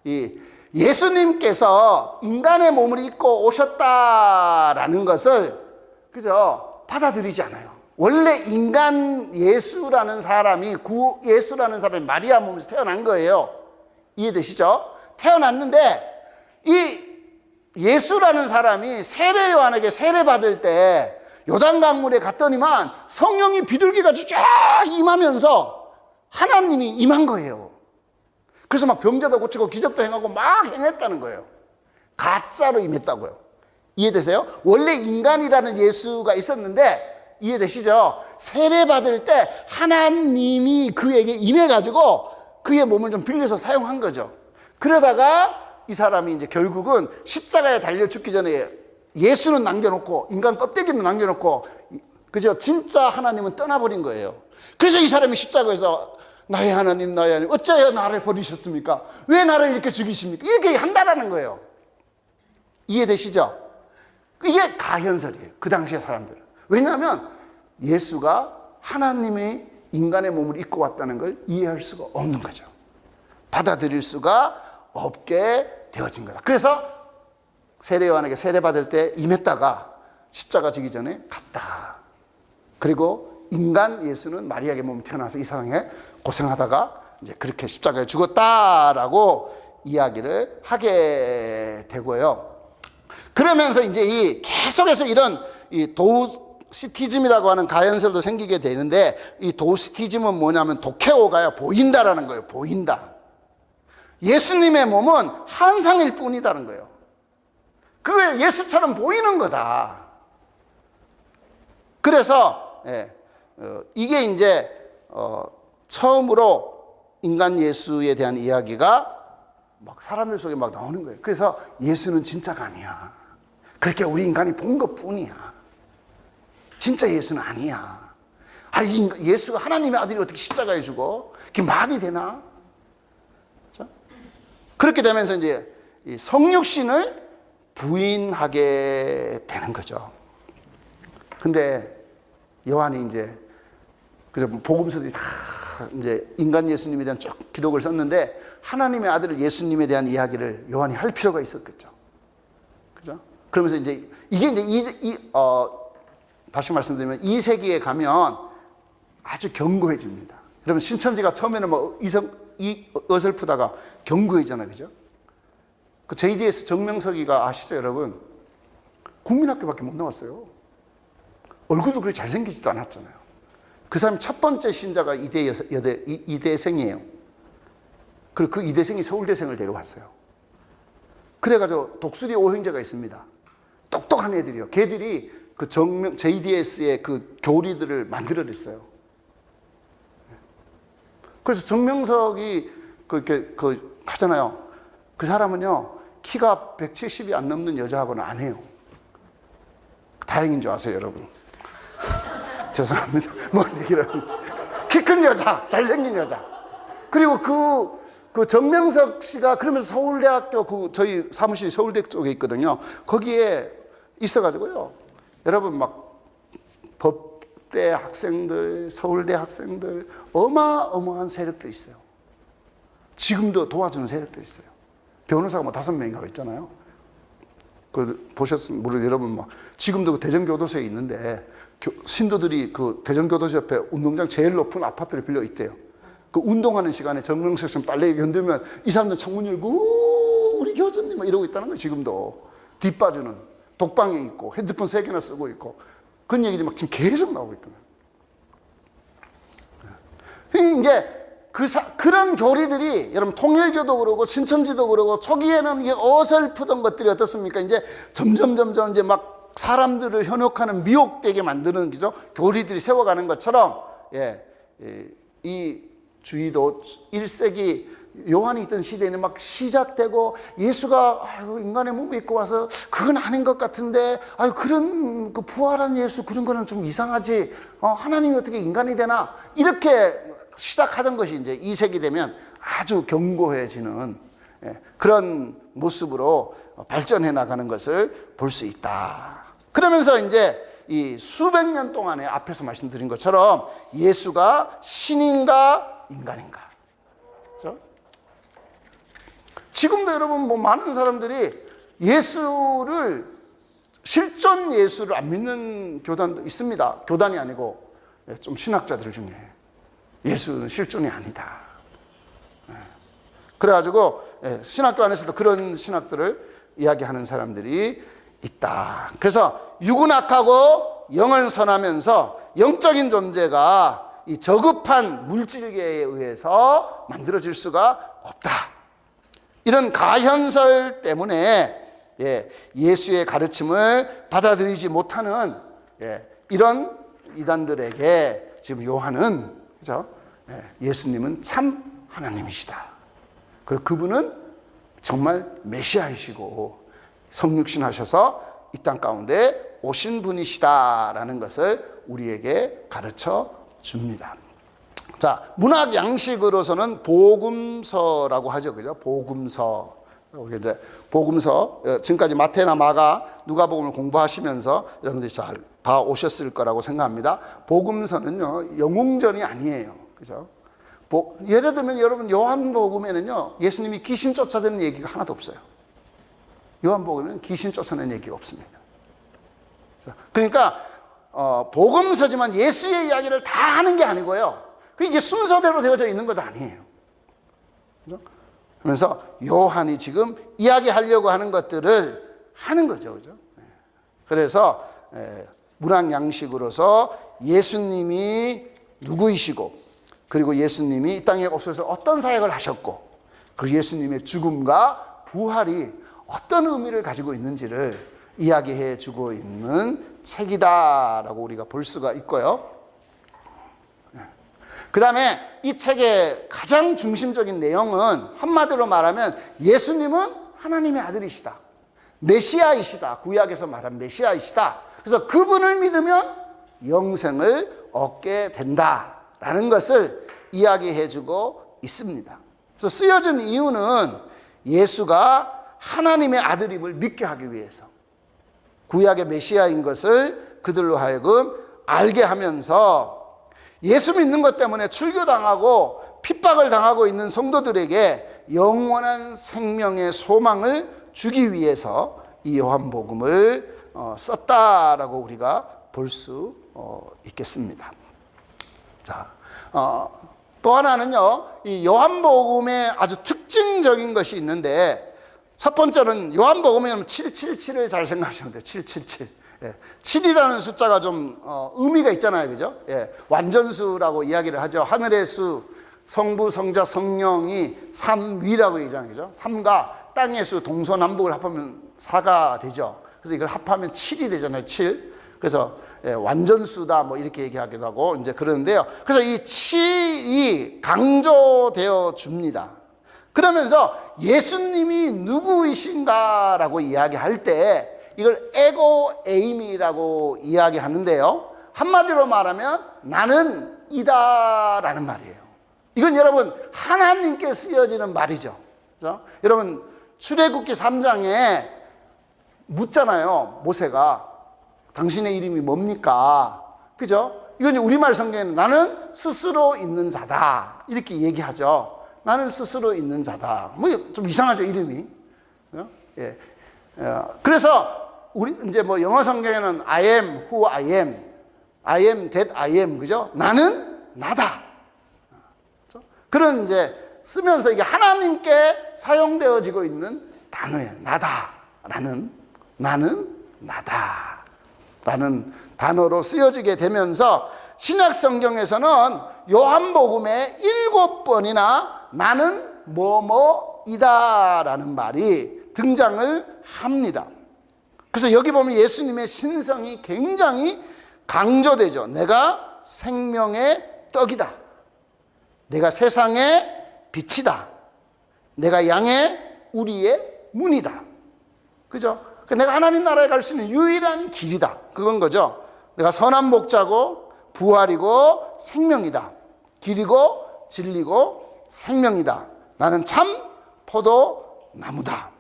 이 예수님께서 인간의 몸을 입고 오셨다라는 것을, 그죠? 받아들이지 않아요. 원래 인간 예수라는 사람이, 구 예수라는 사람이 마리아 몸에서 태어난 거예요. 이해되시죠? 태어났는데, 이 예수라는 사람이 세례 요한에게 세례받을 때 요단강물에 갔더니만 성령이 비둘기같이 쫙 임하면서 하나님이 임한 거예요. 그래서 막 병자도 고치고 기적도 행하고 막 행했다는 거예요. 가짜로 임했다고요. 이해되세요? 원래 인간이라는 예수가 있었는데, 이해되시죠? 세례받을 때 하나님이 그에게 임해가지고 그의 몸을 좀 빌려서 사용한 거죠. 그러다가 이 사람이 이제 결국은 십자가에 달려 죽기 전에 예수는 남겨놓고 인간 껍데기는 남겨놓고, 그죠? 진짜 하나님은 떠나버린 거예요. 그래서 이 사람이 십자가에서 나의 하나님, 나의 하나님, 어찌하여 나를 버리셨습니까? 왜 나를 이렇게 죽이십니까? 이렇게 한다라는 거예요. 이해되시죠? 이게 가현설이에요. 그 당시의 사람들은. 왜냐하면 예수가 하나님의 인간의 몸을 입고 왔다는 걸 이해할 수가 없는 거죠. 받아들일 수가 없게 되어진 거다. 그래서 세례 요한에게 세례받을 때 임했다가 십자가 지기 전에 갔다. 그리고 인간 예수는 마리아의 몸이 태어나서 이 세상에 고생하다가 이제 그렇게 십자가에 죽었다라고 이야기를 하게 되고요. 그러면서 이제 이 계속해서 이런 이 도시티즘이라고 하는 가현설도 생기게 되는데, 이 도시티즘은 뭐냐면 도케오가요, 보인다라는 거예요. 보인다. 예수님의 몸은 환상일 뿐이다는 거예요. 그게 예수처럼 보이는 거다. 그래서 이게 이제 처음으로 인간 예수에 대한 이야기가 막 사람들 속에 막 나오는 거예요. 그래서 예수는 진짜가 아니야. 그렇게 우리 인간이 본 것뿐이야. 진짜 예수는 아니야. 예수가 하나님의 아들이 어떻게 십자가에 죽어? 그게 말이 되나? 그렇게 되면서 이제 이 성육신을 부인하게 되는 거죠. 근데 요한이 이제 그래서 복음서들이 다 이제 인간 예수님에 대한 쭉 기록을 썼는데, 하나님의 아들 예수님에 대한 이야기를 요한이 할 필요가 있었겠죠. 그죠? 그러면서 이제 이게 이제 다시 말씀드리면 2세기에 가면 아주 견고해집니다. 여러분 신천지가 처음에는 뭐 어설프다가 견고해지잖아요. 그죠? 그 JDS 정명석이가 아시죠, 여러분? 국민학교밖에 못 나왔어요. 얼굴도 그렇게 잘생기지도 않았잖아요. 그 사람이 첫 번째 신자가 이대생이에요. 그리고 그 이대생이 서울대생을 데려왔어요. 그래가지고 독수리 오형제가 있습니다. 똑똑한 애들이요. 걔들이 그 JDS의 그 교리들을 만들어냈어요. 그래서 정명석이 그렇게 하잖아요. 그 사람은요, 키가 170이 안 넘는 여자하고는 안 해요. 다행인 줄 아세요, 여러분? 죄송합니다. 뭔 얘기를 하고 있지? 키 큰 여자, 잘생긴 여자. 그리고 그 정명석 씨가 그러면서 서울대학교 저희 사무실이 서울대 쪽에 있거든요. 거기에 있어가지고요. 여러분 막 법대 학생들, 서울대 학생들, 어마어마한 세력들이 있어요. 지금도 도와주는 세력들이 있어요. 변호사가 뭐 5명인가 있잖아요. 보셨으면 모르겠어요. 여러분 막 지금도 그 대전교도소에 있는데 신도들이 그 대전교도소 옆에 운동장 제일 높은 아파트를 빌려 있대요. 그 운동하는 시간에 정릉석선 빨래 건들면 이 사람들 창문 열고 우리 교수님 막 이러고 있다는 거예요. 지금도 뒷바주는 독방에 있고 핸드폰 3개나 쓰고 있고 그런 얘기들이 막 지금 계속 나오고 있거든요. 이제 그런 교리들이 여러분 통일교도 그러고 신천지도 그러고 초기에는 이게 어설프던 것들이 어떻습니까? 이제 점점 이제 막 사람들을 현혹하는 미혹되게 만드는 그죠? 교리들이 세워가는 것처럼 이 주의도 1세기 요한이 있던 시대에는 막 시작되고 예수가 인간의 몸을 입고 와서 그건 아닌 것 같은데 그런 그 부활한 예수 그런 거는 좀 이상하지 하나님이 어떻게 인간이 되나 이렇게 시작하던 것이 이제 2세기 되면 아주 견고해지는 그런 모습으로 발전해 나가는 것을 볼 수 있다. 그러면서 이제 이 수백 년 동안에 앞에서 말씀드린 것처럼 예수가 신인가 인간인가. 그렇죠? 지금도 여러분 뭐 많은 사람들이 실존 예수를 안 믿는 교단도 있습니다. 교단이 아니고 좀 신학자들 중에 예수는 실존이 아니다. 그래가지고 신학교 안에서도 그런 신학들을 이야기하는 사람들이 있다. 그래서 육은 악하고 영은 선하면서 영적인 존재가 이 저급한 물질계에 의해서 만들어질 수가 없다. 이런 가현설 때문에 예수의 가르침을 받아들이지 못하는 이런 이단들에게 지금 요한은 그죠? 예수님은 참 하나님이시다. 그리고 그분은 정말 메시아이시고 성육신 하셔서 이 땅 가운데 오신 분이시다라는 것을 우리에게 가르쳐 줍니다. 자, 문학 양식으로서는 복음서라고 하죠. 그죠? 복음서. 우리 이제 복음서, 지금까지 마태나 마가, 누가복음을 공부하시면서 여러분들이 잘 봐오셨을 거라고 생각합니다. 복음서는요, 영웅전이 아니에요. 그죠? 예를 들면 여러분, 요한복음에는요, 예수님이 귀신 쫓아다니는 얘기가 하나도 없어요. 요한복음에는 귀신 쫓아내는 얘기가 없습니다. 그러니까, 복음서지만 예수의 이야기를 다 하는 게 아니고요. 그게 순서대로 되어져 있는 것도 아니에요. 그죠? 그러면서 요한이 지금 이야기하려고 하는 것들을 하는 거죠. 그죠? 그래서 문학 양식으로서 예수님이 누구이시고 그리고 예수님이 이 땅에 오셔서 어떤 사역을 하셨고 그 예수님의 죽음과 부활이 어떤 의미를 가지고 있는지를 이야기해 주고 있는 책이다라고 우리가 볼 수가 있고요. 그 다음에 이 책의 가장 중심적인 내용은 한마디로 말하면 예수님은 하나님의 아들이시다. 메시아이시다. 구약에서 말한 메시아이시다. 그래서 그분을 믿으면 영생을 얻게 된다라는 것을 이야기해주고 있습니다. 그래서 쓰여진 이유는 예수가 하나님의 아들임을 믿게 하기 위해서 구약의 메시아인 것을 그들로 하여금 알게 하면서 예수 믿는 것 때문에 출교당하고 핍박을 당하고 있는 성도들에게 영원한 생명의 소망을 주기 위해서 이 요한복음을 썼다라고 우리가 볼 수 있겠습니다. 자, 또 하나는요, 이 요한복음에 아주 특징적인 것이 있는데 첫 번째는 요한복음에는 777을 잘 생각하시면 돼요. 777. 7이라는 숫자가 좀 의미가 있잖아요. 그죠? 완전수라고 이야기를 하죠. 하늘의 수, 성부, 성자, 성령이 삼위라고 얘기하잖아요. 그죠? 3과 땅의 수, 동서남북을 합하면 4가 되죠. 그래서 이걸 합하면 7이 되잖아요. 7. 그래서 완전수다 뭐 이렇게 얘기하기도 하고 이제 그러는데요. 그래서 이 7이 강조되어 줍니다. 그러면서 예수님이 누구이신가라고 이야기할 때 이걸 에고 에이미라고 이야기하는데요. 한마디로 말하면 나는 이다라는 말이에요. 이건 여러분 하나님께 쓰여지는 말이죠. 그렇죠? 여러분 출애굽기 3장에 묻잖아요. 모세가 당신의 이름이 뭡니까? 그죠? 이건 우리말 성경에는 나는 스스로 있는 자다 이렇게 얘기하죠. 나는 스스로 있는 자다. 뭐 좀 이상하죠 이름이. 예. 그래서 우리 이제 뭐 영어 성경에는 I am who I am that I am 그죠? 나는 나다. 그런 이제 쓰면서 이게 하나님께 사용되어지고 있는 단어예요. 나는 나다라는 단어로 쓰여지게 되면서 신약 성경에서는 요한복음에 7번이나 나는 뭐뭐이다라는 말이 등장을 합니다. 그래서 여기 보면 예수님의 신성이 굉장히 강조되죠. 내가 생명의 떡이다. 내가 세상의 빛이다. 내가 양의 우리의 문이다. 그죠? 내가 하나님 나라에 갈 수 있는 유일한 길이다. 그건 거죠. 내가 선한 목자고 부활이고 생명이다. 길이고 진리고 생명이다. 나는 참 포도나무다.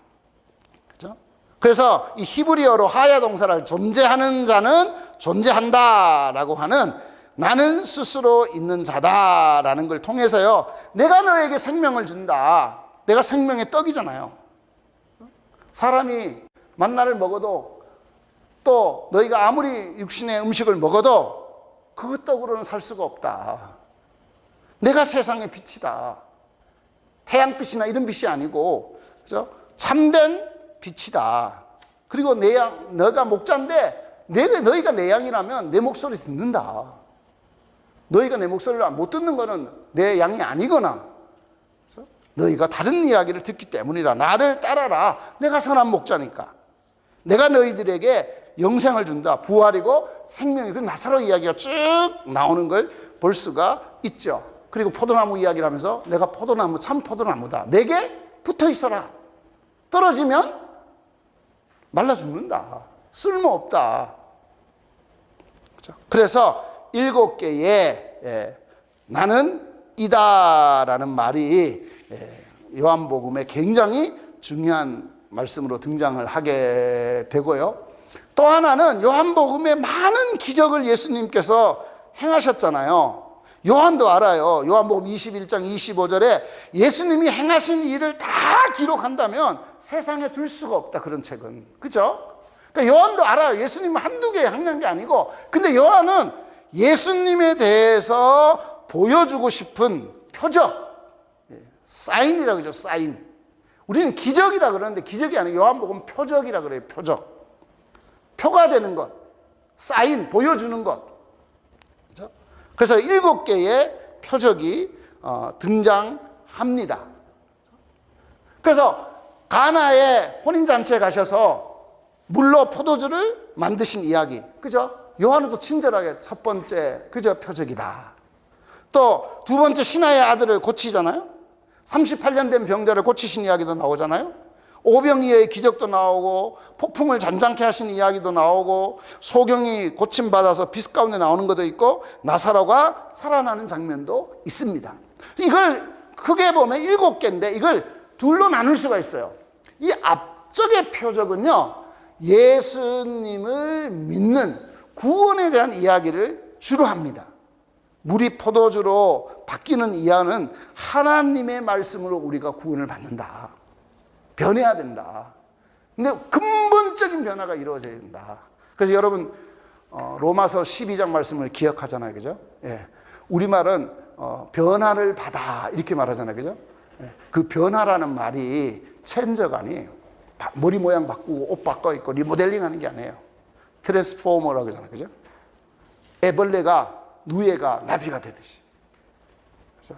그죠? 그래서 이 히브리어로 하야 동사를 존재하는 자는 존재한다라고 하는 나는 스스로 있는 자다라는 걸 통해서요. 내가 너에게 생명을 준다. 내가 생명의 떡이잖아요. 사람이 만나를 먹어도 또 너희가 아무리 육신의 음식을 먹어도 그 떡으로는 살 수가 없다. 내가 세상의 빛이다. 태양빛이나 이런 빛이 아니고, 그죠? 참된 빛이다. 그리고 너가 목자인데 너희가 내 양이라면 내 목소리 듣는다. 너희가 내 목소리를 못 듣는 거는 내 양이 아니거나, 그죠? 너희가 다른 이야기를 듣기 때문이라. 나를 따라라. 내가 선한 목자니까. 내가 너희들에게 영생을 준다. 부활이고 생명이고 나사로 이야기가 쭉 나오는 걸 볼 수가 있죠. 그리고 포도나무 이야기를 하면서 내가 포도나무 참 포도나무다. 내게 붙어 있어라. 떨어지면 말라 죽는다. 쓸모없다. 그렇죠? 그래서 7개의 나는 이다라는 말이 요한복음에 굉장히 중요한 말씀으로 등장을 하게 되고요. 또 하나는 요한복음에 많은 기적을 예수님께서 행하셨잖아요. 요한도 알아요. 요한복음 21장 25절에 예수님이 행하신 일을 다 기록한다면 세상에 둘 수가 없다. 그런 책은. 그죠? 그러니까 요한도 알아요. 예수님은 한두 개 행한 게 아니고. 근데 요한은 예수님에 대해서 보여주고 싶은 표적, 사인이라고 그러죠. 사인. 우리는 기적이라 그러는데 기적이 아니고 요한복음 표적이라 그래요. 표적. 표가 되는 것. 사인, 보여주는 것. 그렇죠? 그래서 7개의 표적이 등장합니다. 그래서 가나의 혼인잔치에 가셔서 물로 포도주를 만드신 이야기. 그죠? 요한은 또 친절하게 첫 번째 그저 표적이다. 또 두 번째 신하의 아들을 고치잖아요. 38년 된 병자를 고치신 이야기도 나오잖아요. 오병이어의 기적도 나오고 폭풍을 잔잔케 하신 이야기도 나오고 소경이 고침받아서 빛 가운데 나오는 것도 있고 나사로가 살아나는 장면도 있습니다. 이걸 크게 보면 7개인데 이걸 둘로 나눌 수가 있어요. 이 앞쪽의 표적은요, 예수님을 믿는 구원에 대한 이야기를 주로 합니다. 물이 포도주로 바뀌는 이야기는 하나님의 말씀으로 우리가 구원을 받는다. 변해야 된다. 근데 근본적인 변화가 이루어져야 된다. 그래서 여러분 로마서 12장 말씀을 기억하잖아요. 그죠? 예. 우리말은 변화를 받아 이렇게 말하잖아요. 그죠? 예. 그 변화라는 말이 체인저가 아니에요. 머리 모양 바꾸고 옷 바꿔 입고 리모델링 하는 게 아니에요. 트랜스포머라고 하잖아요. 그죠? 애벌레가 누에가 나비가 되듯이. 그죠?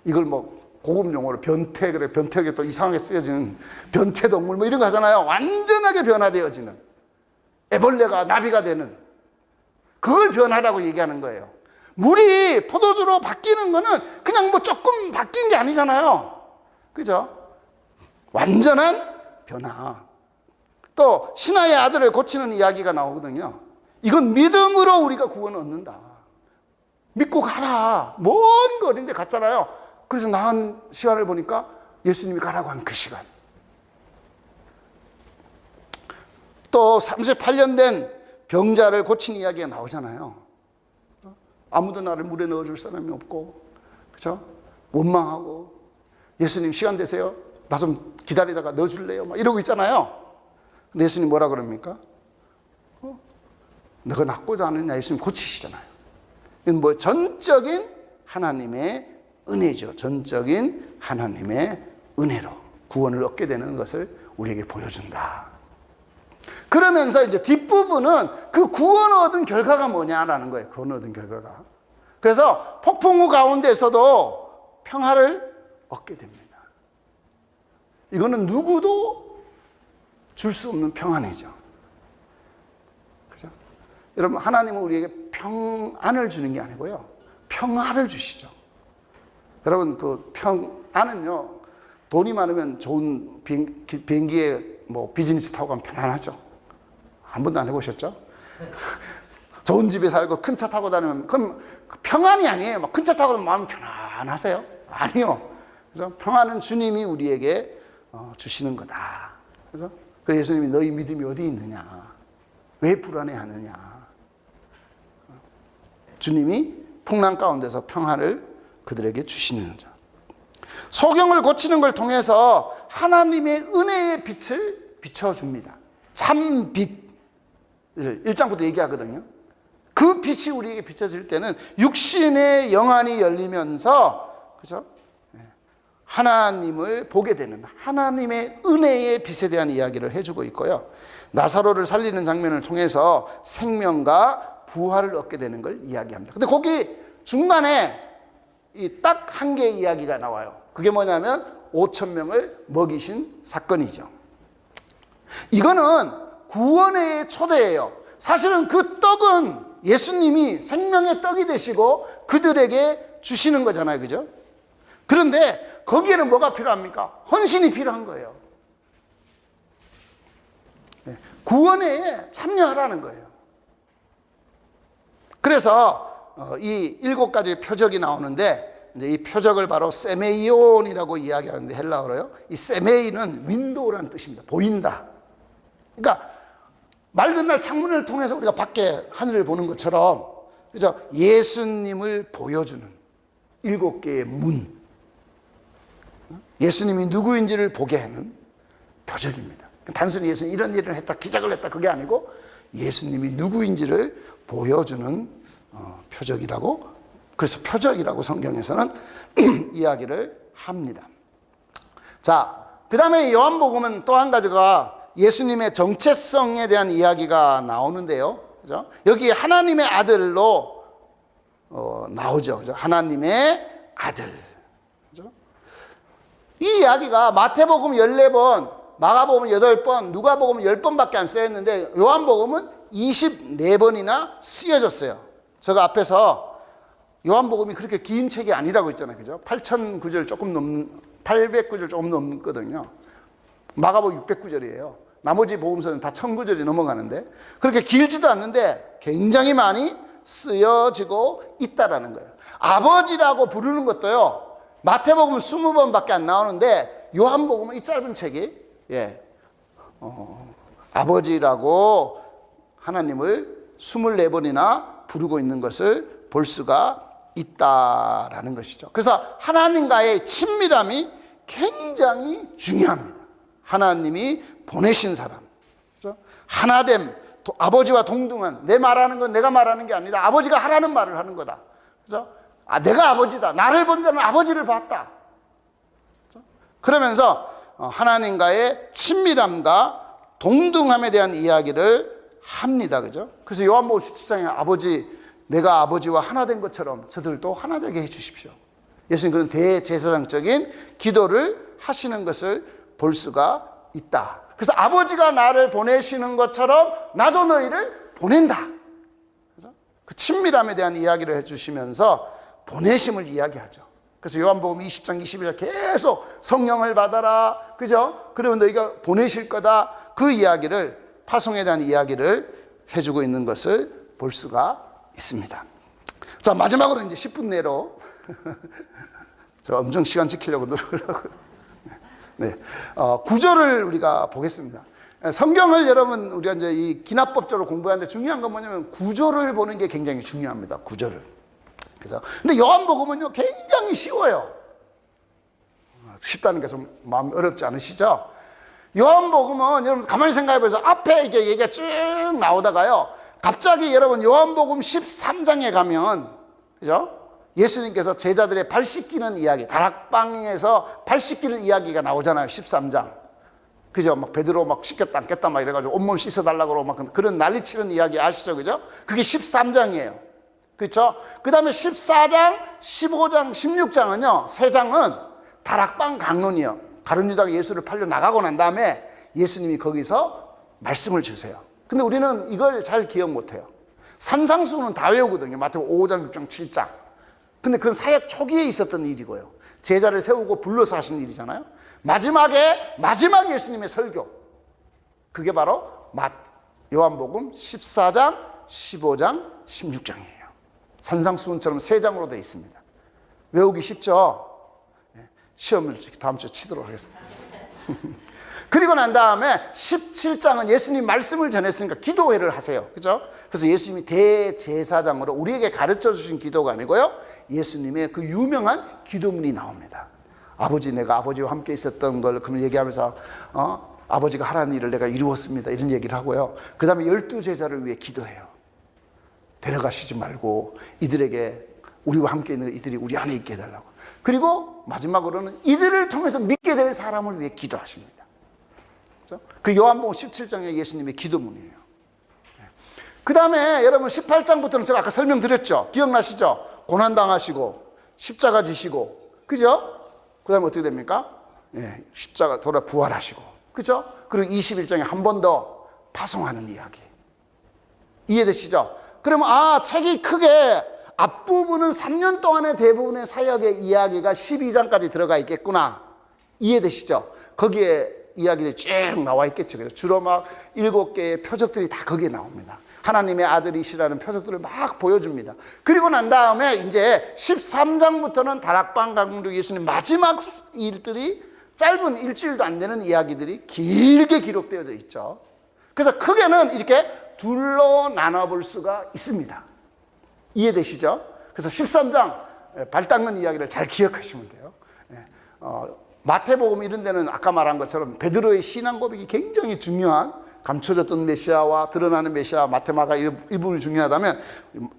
이걸 뭐 고급 용어로 변태, 그래. 변태가 또 이상하게 쓰여지는 변태동물 뭐 이런 거 하잖아요. 완전하게 변화되어지는. 애벌레가 나비가 되는. 그걸 변화라고 얘기하는 거예요. 물이 포도주로 바뀌는 거는 그냥 뭐 조금 바뀐 게 아니잖아요. 그죠? 완전한 변화. 또 신하의 아들을 고치는 이야기가 나오거든요. 이건 믿음으로 우리가 구원을 얻는다. 믿고 가라. 먼 거리인데 갔잖아요. 그래서 나은 시간을 보니까 예수님이 가라고 한 그 시간. 또 38년 된 병자를 고친 이야기가 나오잖아요. 아무도 나를 물에 넣어줄 사람이 없고, 그렇죠? 원망하고, 예수님 시간 되세요? 나 좀 기다리다가 넣어줄래요? 막 이러고 있잖아요. 근데 예수님 뭐라 그럽니까? 너가 낫고자 하느냐? 예수님 고치시잖아요. 이건 뭐 전적인 하나님의 은혜죠. 전적인 하나님의 은혜로 구원을 얻게 되는 것을 우리에게 보여준다. 그러면서 이제 뒷부분은 그 구원 얻은 결과가 뭐냐라는 거예요. 구원 얻은 결과가. 그래서 폭풍우 가운데서도 평화를 얻게 됩니다. 이거는 누구도 줄 수 없는 평안이죠. 그죠? 여러분, 하나님은 우리에게 평안을 주는 게 아니고요, 평화를 주시죠. 여러분, 그 평안은요, 돈이 많으면 좋은 비행기에 뭐 비즈니스 타고 가면 편안하죠. 한 번도 안 해보셨죠? 좋은 집에 살고 큰 차 타고 다니면 그럼 평안이 아니에요. 막 큰 차 타고 다니면 마음이 편안하세요? 아니요. 그래서 평안은 주님이 우리에게 주시는 거다. 그래서 그 예수님이 너희 믿음이 어디 있느냐? 왜 불안해하느냐? 주님이 풍랑 가운데서 평안을 그들에게 주시는 거죠. 소경을 고치는 걸 통해서 하나님의 은혜의 빛을 비춰줍니다. 참 빛을 1장부터 얘기하거든요. 그 빛이 우리에게 비춰질 때는 육신의 영안이 열리면서, 그죠? 하나님을 보게 되는 하나님의 은혜의 빛에 대한 이야기를 해주고 있고요. 나사로를 살리는 장면을 통해서 생명과 부활을 얻게 되는 걸 이야기합니다. 근데 거기 중간에 딱 한 개의 이야기가 나와요. 그게 뭐냐면 5,000명을 먹이신 사건이죠. 이거는 구원의 초대예요. 사실은 그 떡은 예수님이 생명의 떡이 되시고 그들에게 주시는 거잖아요. 그죠? 그런데 거기에는 뭐가 필요합니까? 헌신이 필요한 거예요. 구원에 참여하라는 거예요. 그래서 이 7가지 표적이 나오는데, 이제 이 표적을 바로 세메이온이라고 이야기하는데, 헬라어로요. 이 세메이는 윈도우라는 뜻입니다. 보인다. 그러니까 맑은 날 창문을 통해서 우리가 밖에 하늘을 보는 것처럼, 그죠? 예수님을 보여주는 7개의 문. 예수님이 누구인지를 보게 하는 표적입니다. 단순히 예수님이 이런 일을 했다, 기적을 했다, 그게 아니고 예수님이 누구인지를 보여주는 표적이라고, 그래서 표적이라고 성경에서는 이야기를 합니다. 자, 그 다음에 요한복음은 또 한 가지가 예수님의 정체성에 대한 이야기가 나오는데요. 그죠? 여기 하나님의 아들로 나오죠. 그죠? 하나님의 아들. 그죠? 이 이야기가 마태복음 14번, 마가복음 8번, 누가복음 10번밖에 안 쓰였는데 요한복음은 24번이나 쓰여졌어요. 제가 앞에서 요한복음이 그렇게 긴 책이 아니라고 했잖아요. 그죠? 8,000구절 조금 800구절 조금 넘거든요. 마가복음 600구절이에요. 나머지 복음서는 다 1,000구절이 넘어가는데 그렇게 길지도 않는데 굉장히 많이 쓰여지고 있다라는 거예요. 아버지라고 부르는 것도요, 마태복음은 20번밖에 안 나오는데 요한복음은 이 짧은 책이 아버지라고 하나님을 24번이나 부르고 있는 것을 볼 수가 있다라는 것이죠. 그래서 하나님과의 친밀함이 굉장히 중요합니다. 하나님이 보내신 사람, 그렇죠? 하나됨, 아버지와 동등한, 내 말하는 건 내가 말하는 게 아니다. 아버지가 하라는 말을 하는 거다. 그렇죠? 내가 아버지다. 나를 본 자는 아버지를 봤다. 그렇죠? 그러면서 하나님과의 친밀함과 동등함에 대한 이야기를 합니다. 그죠? 그래서 요한복음 17장에 아버지, 내가 아버지와 하나 된 것처럼 저들도 하나 되게 해 주십시오. 예수님 그런 대제사장적인 기도를 하시는 것을 볼 수가 있다. 그래서 아버지가 나를 보내시는 것처럼 나도 너희를 보낸다. 그죠? 그 친밀함에 대한 이야기를 해 주시면서 보내심을 이야기하죠. 그래서 요한복음 20장 21절 계속 성령을 받아라. 그죠? 그러면 너희가 보내실 거다. 그 이야기를, 파송에 대한 이야기를 해주고 있는 것을 볼 수가 있습니다. 자, 마지막으로 이제 10분 내로 제가 엄청 시간 지키려고 노력을 하고, 네, 구절을 우리가 보겠습니다. 성경을 여러분 우리가 이제 이 기납법적으로 공부하는데 중요한 건 뭐냐면 구절을 보는 게 굉장히 중요합니다. 구절을. 그래서 근데 요한복음은요 굉장히 쉬워요. 쉽다는 게 좀 마음 어렵지 않으시죠? 요한복음은 여러분 가만히 생각해 보세요. 앞에 이게 얘기가 쭉 나오다가요, 갑자기 여러분 요한복음 13장에 가면, 그죠? 예수님께서 제자들의 발 씻기는 이야기, 다락방에서 발 씻기는 이야기가 나오잖아요. 13장. 그죠? 막 베드로 막 씻겼다 안 깼다 막 이래가지고 온몸 씻어달라고 그러고 막 그런 난리 치는 이야기 아시죠? 그죠? 그게 13장이에요. 그렇죠? 그 다음에 14장, 15장, 16장은요, 3장은 다락방 강론이요. 가룟 유다가 예수를 팔려 나가고 난 다음에 예수님이 거기서 말씀을 주세요. 근데 우리는 이걸 잘 기억 못해요. 산상수훈은 다 외우거든요. 마태복음 5장, 6장, 7장. 근데 그건 사역 초기에 있었던 일이고요. 제자를 세우고 불러서 하신 일이잖아요. 마지막에 예수님의 설교. 그게 바로 요한복음 14장, 15장, 16장이에요. 산상수훈처럼 3장으로 되어 있습니다. 외우기 쉽죠? 시험을 다음 주에 치도록 하겠습니다. 그리고 난 다음에 17장은 예수님 말씀을 전했으니까 기도회를 하세요. 그죠? 그래서 예수님이 대제사장으로 우리에게 가르쳐 주신 기도가 아니고요. 예수님의 그 유명한 기도문이 나옵니다. 아버지, 내가 아버지와 함께 있었던 걸 그러면 얘기하면서 아버지가 하라는 일을 내가 이루었습니다. 이런 얘기를 하고요. 그 다음에 12제자를 위해 기도해요. 데려가시지 말고 이들에게 우리와 함께 있는 이들이 우리 안에 있게 해달라고. 그리고 마지막으로는 이들을 통해서 믿게 될 사람을 위해 기도하십니다. 그렇죠? 그 요한복음 17장의 예수님의 기도문이에요. 그 다음에 여러분 18장부터는 제가 아까 설명드렸죠. 기억나시죠? 고난당하시고 십자가 지시고, 그죠? 그 다음에 어떻게 됩니까? 십자가 돌아 부활하시고, 그죠? 그리고 21장에 한 번 더 파송하는 이야기. 이해되시죠? 그러면 책이 크게 앞부분은 3년 동안의 대부분의 사역의 이야기가 12장까지 들어가 있겠구나. 이해되시죠? 거기에 이야기들이 쭉 나와 있겠죠. 그래서 주로 막 7개의 표적들이 다 거기에 나옵니다. 하나님의 아들이시라는 표적들을 막 보여줍니다. 그리고 난 다음에 이제 13장부터는 다락방 강론 예수님 마지막 일들이 짧은 일주일도 안 되는 이야기들이 길게 기록되어져 있죠. 그래서 크게는 이렇게 둘로 나눠볼 수가 있습니다. 이해되시죠? 그래서 13장 발 닦는 이야기를 잘 기억하시면 돼요. 마태복음 이런 데는 아까 말한 것처럼 베드로의 신앙 고백이 굉장히 중요한, 감춰졌던 메시아와 드러나는 메시아, 마테마가 이 부분이 중요하다면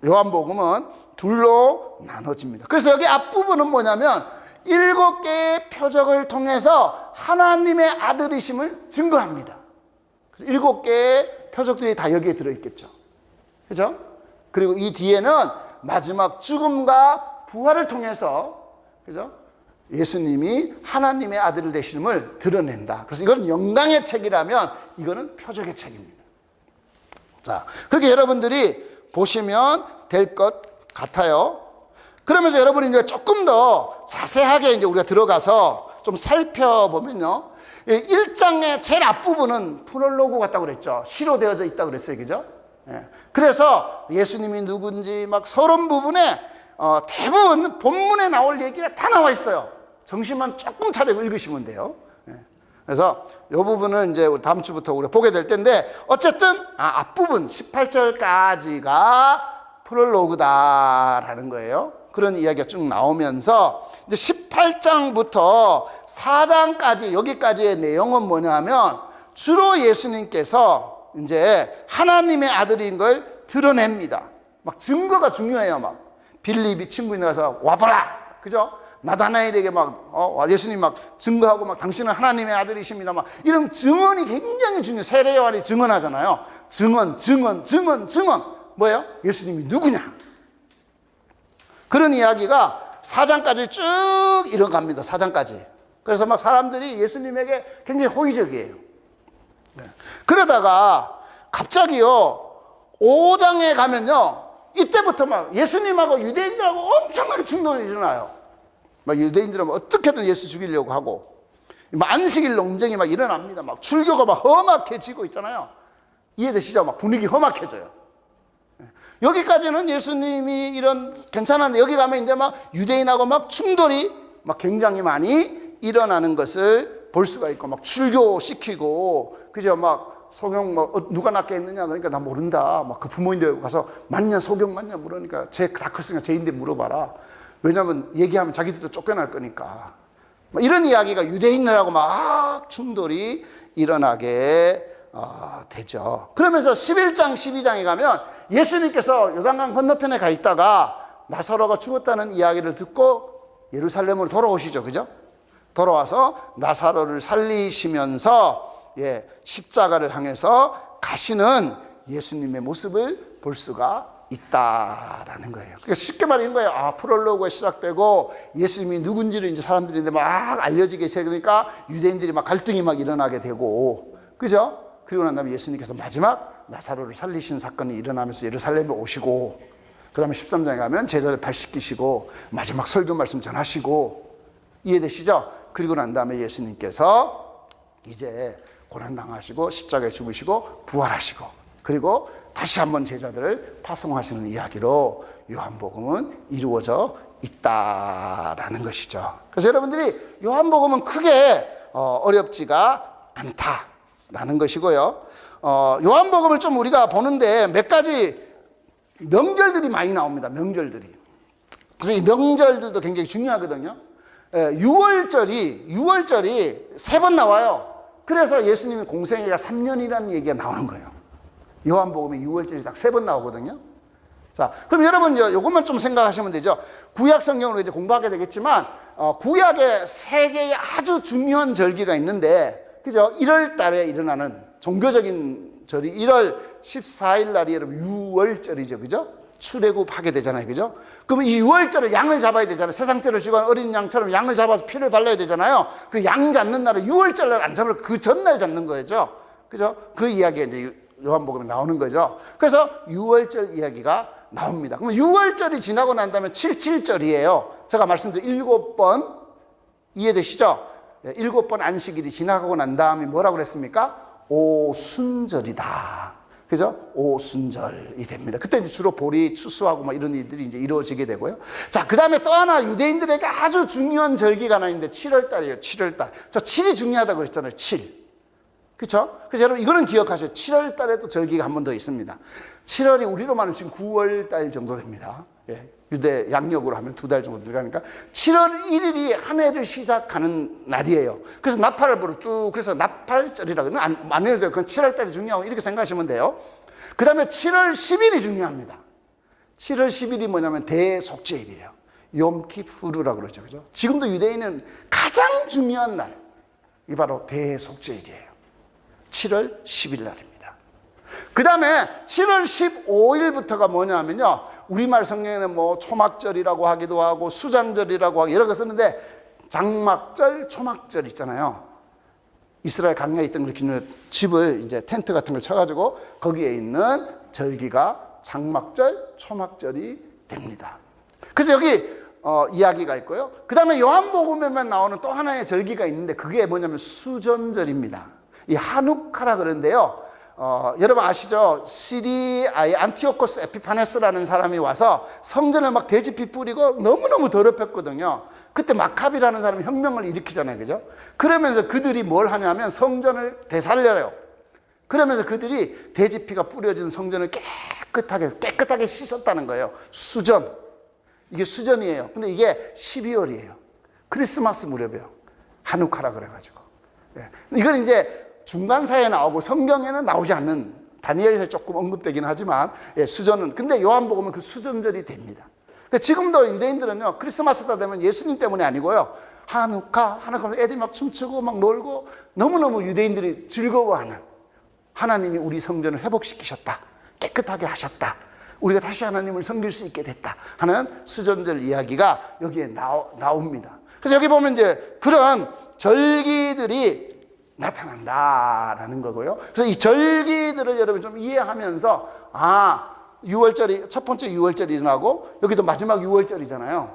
요한복음은 둘로 나눠집니다. 그래서 여기 앞부분은 뭐냐면 7개의 표적을 통해서 하나님의 아들이심을 증거합니다. 그래서 7개의 표적들이 다 여기에 들어있겠죠. 그죠? 그리고 이 뒤에는 마지막 죽음과 부활을 통해서, 그죠? 예수님이 하나님의 아들 되심을 드러낸다. 그래서 이건 영광의 책이라면 이거는 표적의 책입니다. 자, 그렇게 여러분들이 보시면 될 것 같아요. 그러면서 여러분이 이제 조금 더 자세하게 이제 우리가 들어가서 좀 살펴보면요. 1장의 제일 앞부분은 프롤로그 같다고 그랬죠. 시로 되어져 있다고 그랬어요. 그죠? 그래서 예수님이 누군지 막 서론 부분에 대부분 본문에 나올 얘기가 다 나와 있어요. 정신만 조금 차리고 읽으시면 돼요. 그래서 이 부분은 이제 다음 주부터 우리가 보게 될 텐데, 어쨌든 앞부분 18절까지가 프롤로그다라는 거예요. 그런 이야기가 쭉 나오면서 이제 18장부터 4장까지 여기까지의 내용은 뭐냐면 주로 예수님께서 이제 하나님의 아들인 걸 드러냅니다. 막 증거가 중요해요. 막 빌립이 친구에 나가서 와봐라, 그죠? 나다나엘에게 예수님 막 증거하고 막 당신은 하나님의 아들이십니다. 막 이런 증언이 굉장히 중요해요. 세례 요한이 증언하잖아요. 증언. 뭐예요? 예수님이 누구냐? 그런 이야기가 4장까지 쭉 이어갑니다. 4장까지. 그래서 막 사람들이 예수님에게 굉장히 호의적이에요. 그러다가 갑자기요, 5장에 가면요, 이때부터 막 예수님하고 유대인들하고 엄청나게 충돌이 일어나요. 막 유대인들은 어떻게든 예수 죽이려고 하고, 막 안식일 논쟁이 막 일어납니다. 막 출교가 막 험악해지고 있잖아요. 이해되시죠? 막 분위기 험악해져요. 여기까지는 예수님이 이런 괜찮은데, 여기 가면 이제 막 유대인하고 막 충돌이 막 굉장히 많이 일어나는 것을 볼 수가 있고, 막 출교시키고, 그죠? 막 소경 누가 낫게 했느냐 그러니까 나 모른다. 막 그 부모인들 가서 맞냐 소경 맞냐 물으니까 다 컸으니까 쟤인데 물어봐라. 왜냐하면 얘기하면 자기들도 쫓겨날 거니까. 막 이런 이야기가 유대인들하고 막 충돌이 일어나게 되죠. 그러면서 11장 12장에 가면 예수님께서 요단강 건너편에 가 있다가 나사로가 죽었다는 이야기를 듣고 예루살렘으로 돌아오시죠. 그죠? 돌아와서 나사로를 살리시면서 십자가를 향해서 가시는 예수님의 모습을 볼 수가 있다라는 거예요. 그러니까 쉽게 말하는 거예요. 프롤로그가 시작되고 예수님이 누군지를 이제 사람들이 막 알려지게 되니까 유대인들이 막 갈등이 막 일어나게 되고, 그죠? 그리고 난 다음에 예수님께서 마지막 나사로를 살리신 사건이 일어나면서 예루살렘에 오시고, 그 다음에 13장에 가면 제자들 발 씻기시고 마지막 설교 말씀 전하시고, 이해되시죠? 그리고 난 다음에 예수님께서 이제 고난당하시고 십자가에 죽으시고 부활하시고, 그리고 다시 한번 제자들을 파송하시는 이야기로 요한복음은 이루어져 있다라는 것이죠. 그래서 여러분들이 요한복음은 크게 어렵지가 않다라는 것이고요. 요한복음을 좀 우리가 보는데 몇 가지 명절들이 많이 나옵니다. 명절들이. 그래서 이 명절들도 굉장히 중요하거든요. 6월절이 3번 나와요. 그래서 예수님의 공생애가 3년이라는 얘기가 나오는 거예요. 요한복음에 6월절이 딱 3번 나오거든요. 자, 그럼 여러분 이것만 좀 생각하시면 되죠. 구약 성경으로 이제 공부하게 되겠지만 구약에 3개의 아주 중요한 절기가 있는데, 그죠? 1월 달에 일어나는 종교적인 절이 1월 14일 날이 여러분 6월절이죠. 그죠? 출애굽하게 되잖아요. 그죠? 그러면 이 6월절을 양을 잡아야 되잖아요. 세상절을 지고 어린 양처럼 양을 잡아서 피를 발라야 되잖아요. 그 양 잡는 날을 6월절을 안 잡으면 그 전날 잡는 거죠. 그죠? 그 이야기가 이제 요한복음에 나오는 거죠. 그래서 6월절 이야기가 나옵니다. 그럼 6월절이 지나고 난 다음에 77절이에요. 제가 말씀드린 7번 이해되시죠? 7번 안식일이 지나가고 난 다음에 뭐라고 그랬습니까? 오순절이다. 그죠? 오순절이 됩니다. 그때 이제 주로 보리 추수하고 막 이런 일들이 이제 이루어지게 되고요. 자, 그 다음에 또 하나 유대인들에게 아주 중요한 절기가 하나 있는데 7월달이에요. 7월달. 저 7이 중요하다고 그랬잖아요. 7. 그렇죠? 그래서 여러분 이거는 기억하셔요. 7월 달에도 절기가 한 번 더 있습니다. 7월이 우리로 말하면 지금 9월 달 정도 됩니다. 유대 양력으로 하면 2달 정도 들어가니까 7월 1일이 한 해를 시작하는 날이에요. 그래서 나팔을 불어 쭉, 그래서 나팔절이라고 안 해도 돼요. 그건 7월 달이 중요하고 이렇게 생각하시면 돼요. 그 다음에 7월 10일이 중요합니다. 7월 10일이 뭐냐면 대속죄일이에요. 욤키푸르라고 그러죠. 그죠? 지금도 유대인은 가장 중요한 날, 이 바로 대속죄일이에요. 7월 10일 날입니다. 그 다음에 7월 15일부터가 뭐냐면요, 우리말 성경에는 뭐 초막절이라고 하기도 하고 수장절이라고 하고 여러 개 쓰는데, 장막절, 초막절 있잖아요. 이스라엘 강야에 있던 그렇게 집을 이제 텐트 같은 걸 쳐가지고 거기에 있는 절기가 장막절, 초막절이 됩니다. 그래서 여기 이야기가 있고요. 그 다음에 요한복음에만 나오는 또 하나의 절기가 있는데 그게 뭐냐면 수전절입니다. 이 하누카라 그러는데요. 여러분 아시죠? 시리아의 안티오코스 에피파네스라는 사람이 와서 성전을 막 대지피 뿌리고 너무너무 더럽혔거든요. 그때 마카비라는 사람이 혁명을 일으키잖아요. 그죠? 그러면서 그들이 뭘 하냐면 성전을 되살려요. 그러면서 그들이 대지피가 뿌려진 성전을 깨끗하게 씻었다는 거예요. 수전. 이게 수전이에요. 근데 이게 12월이에요. 크리스마스 무렵이에요. 하누카라 그래가지고. 이건 이제 중간사에 나오고 성경에는 나오지 않는, 다니엘에서 조금 언급되긴 하지만 수전은, 근데 요한복음은 그 수전절이 됩니다. 그러니까 지금도 유대인들은요, 크리스마스 때 되면 예수님 때문이 아니고요, 하누카 애들이 막 춤추고 막 놀고 너무너무 유대인들이 즐거워하는, 하나님이 우리 성전을 회복시키셨다, 깨끗하게 하셨다, 우리가 다시 하나님을 섬길 수 있게 됐다 하는 수전절 이야기가 여기에 나옵니다. 그래서 여기 보면 이제 그런 절기들이 나타난다라는 거고요. 그래서 이 절기들을 여러분 좀 이해하면서, 6월절이 첫 번째 6월절이 일어나고 여기도 마지막 6월절이잖아요.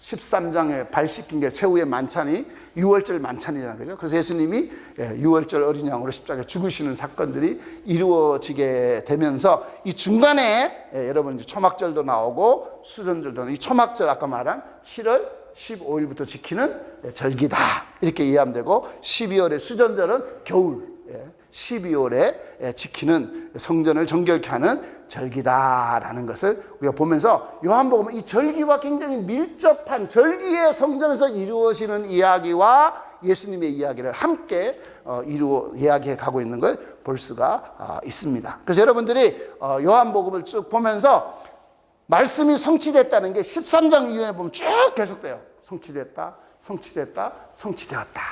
13장에 발 씻긴 게 최후의 만찬이 6월절 만찬이잖아요. 그죠? 그래서 예수님이 6월절 어린 양으로 십자가에 죽으시는 사건들이 이루어지게 되면서 이 중간에 여러분 이제 초막절도 나오고 수전절도 나오고, 이 초막절 아까 말한 7월 15일부터 지키는 절기다 이렇게 이해하면 되고, 12월의 수전절은 겨울, 12월에 지키는 성전을 정결케 하는 절기다라는 것을 우리가 보면서 요한복음은 이 절기와 굉장히 밀접한, 절기의 성전에서 이루어지는 이야기와 예수님의 이야기를 함께 이야기해 가고 있는 걸 볼 수가 있습니다. 그래서 여러분들이 요한복음을 쭉 보면서 말씀이 성취됐다는 게 13장 이후에 보면 쭉 계속돼요. 성취됐다, 성취됐다, 성취되었다.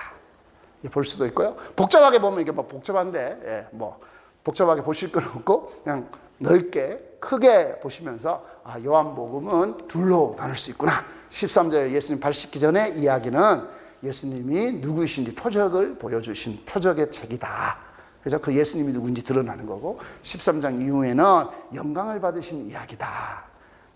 볼 수도 있고요. 복잡하게 보면 이게 뭐 복잡한데, 예, 뭐 복잡하게 보실 건 없고 그냥 넓게 크게 보시면서 아, 요한복음은 둘로 나눌 수 있구나. 13절 예수님 발 씻기 전에 이야기는 예수님이 누구이신지 표적을 보여주신 표적의 책이다. 그래서 그 예수님이 누군지 드러나는 거고 13장 이후에는 영광을 받으신 이야기다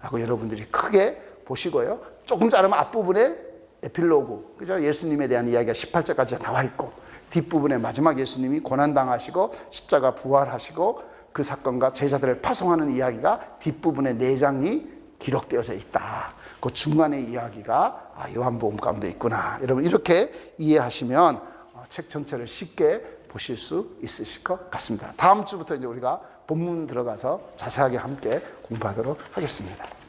라고 여러분들이 크게 보시고요. 조금 자르면 앞부분에 에필로그, 그죠? 예수님에 대한 이야기가 18절까지 나와 있고 뒷부분에 마지막 예수님이 고난당하시고 십자가 부활하시고 그 사건과 제자들을 파송하는 이야기가 뒷부분에 4장이 기록되어져 있다. 그 중간의 이야기가 요한복음 가운데 있구나. 여러분 이렇게 이해하시면 책 전체를 쉽게 보실 수 있으실 것 같습니다. 다음 주부터 이제 우리가 본문 들어가서 자세하게 함께 공부하도록 하겠습니다.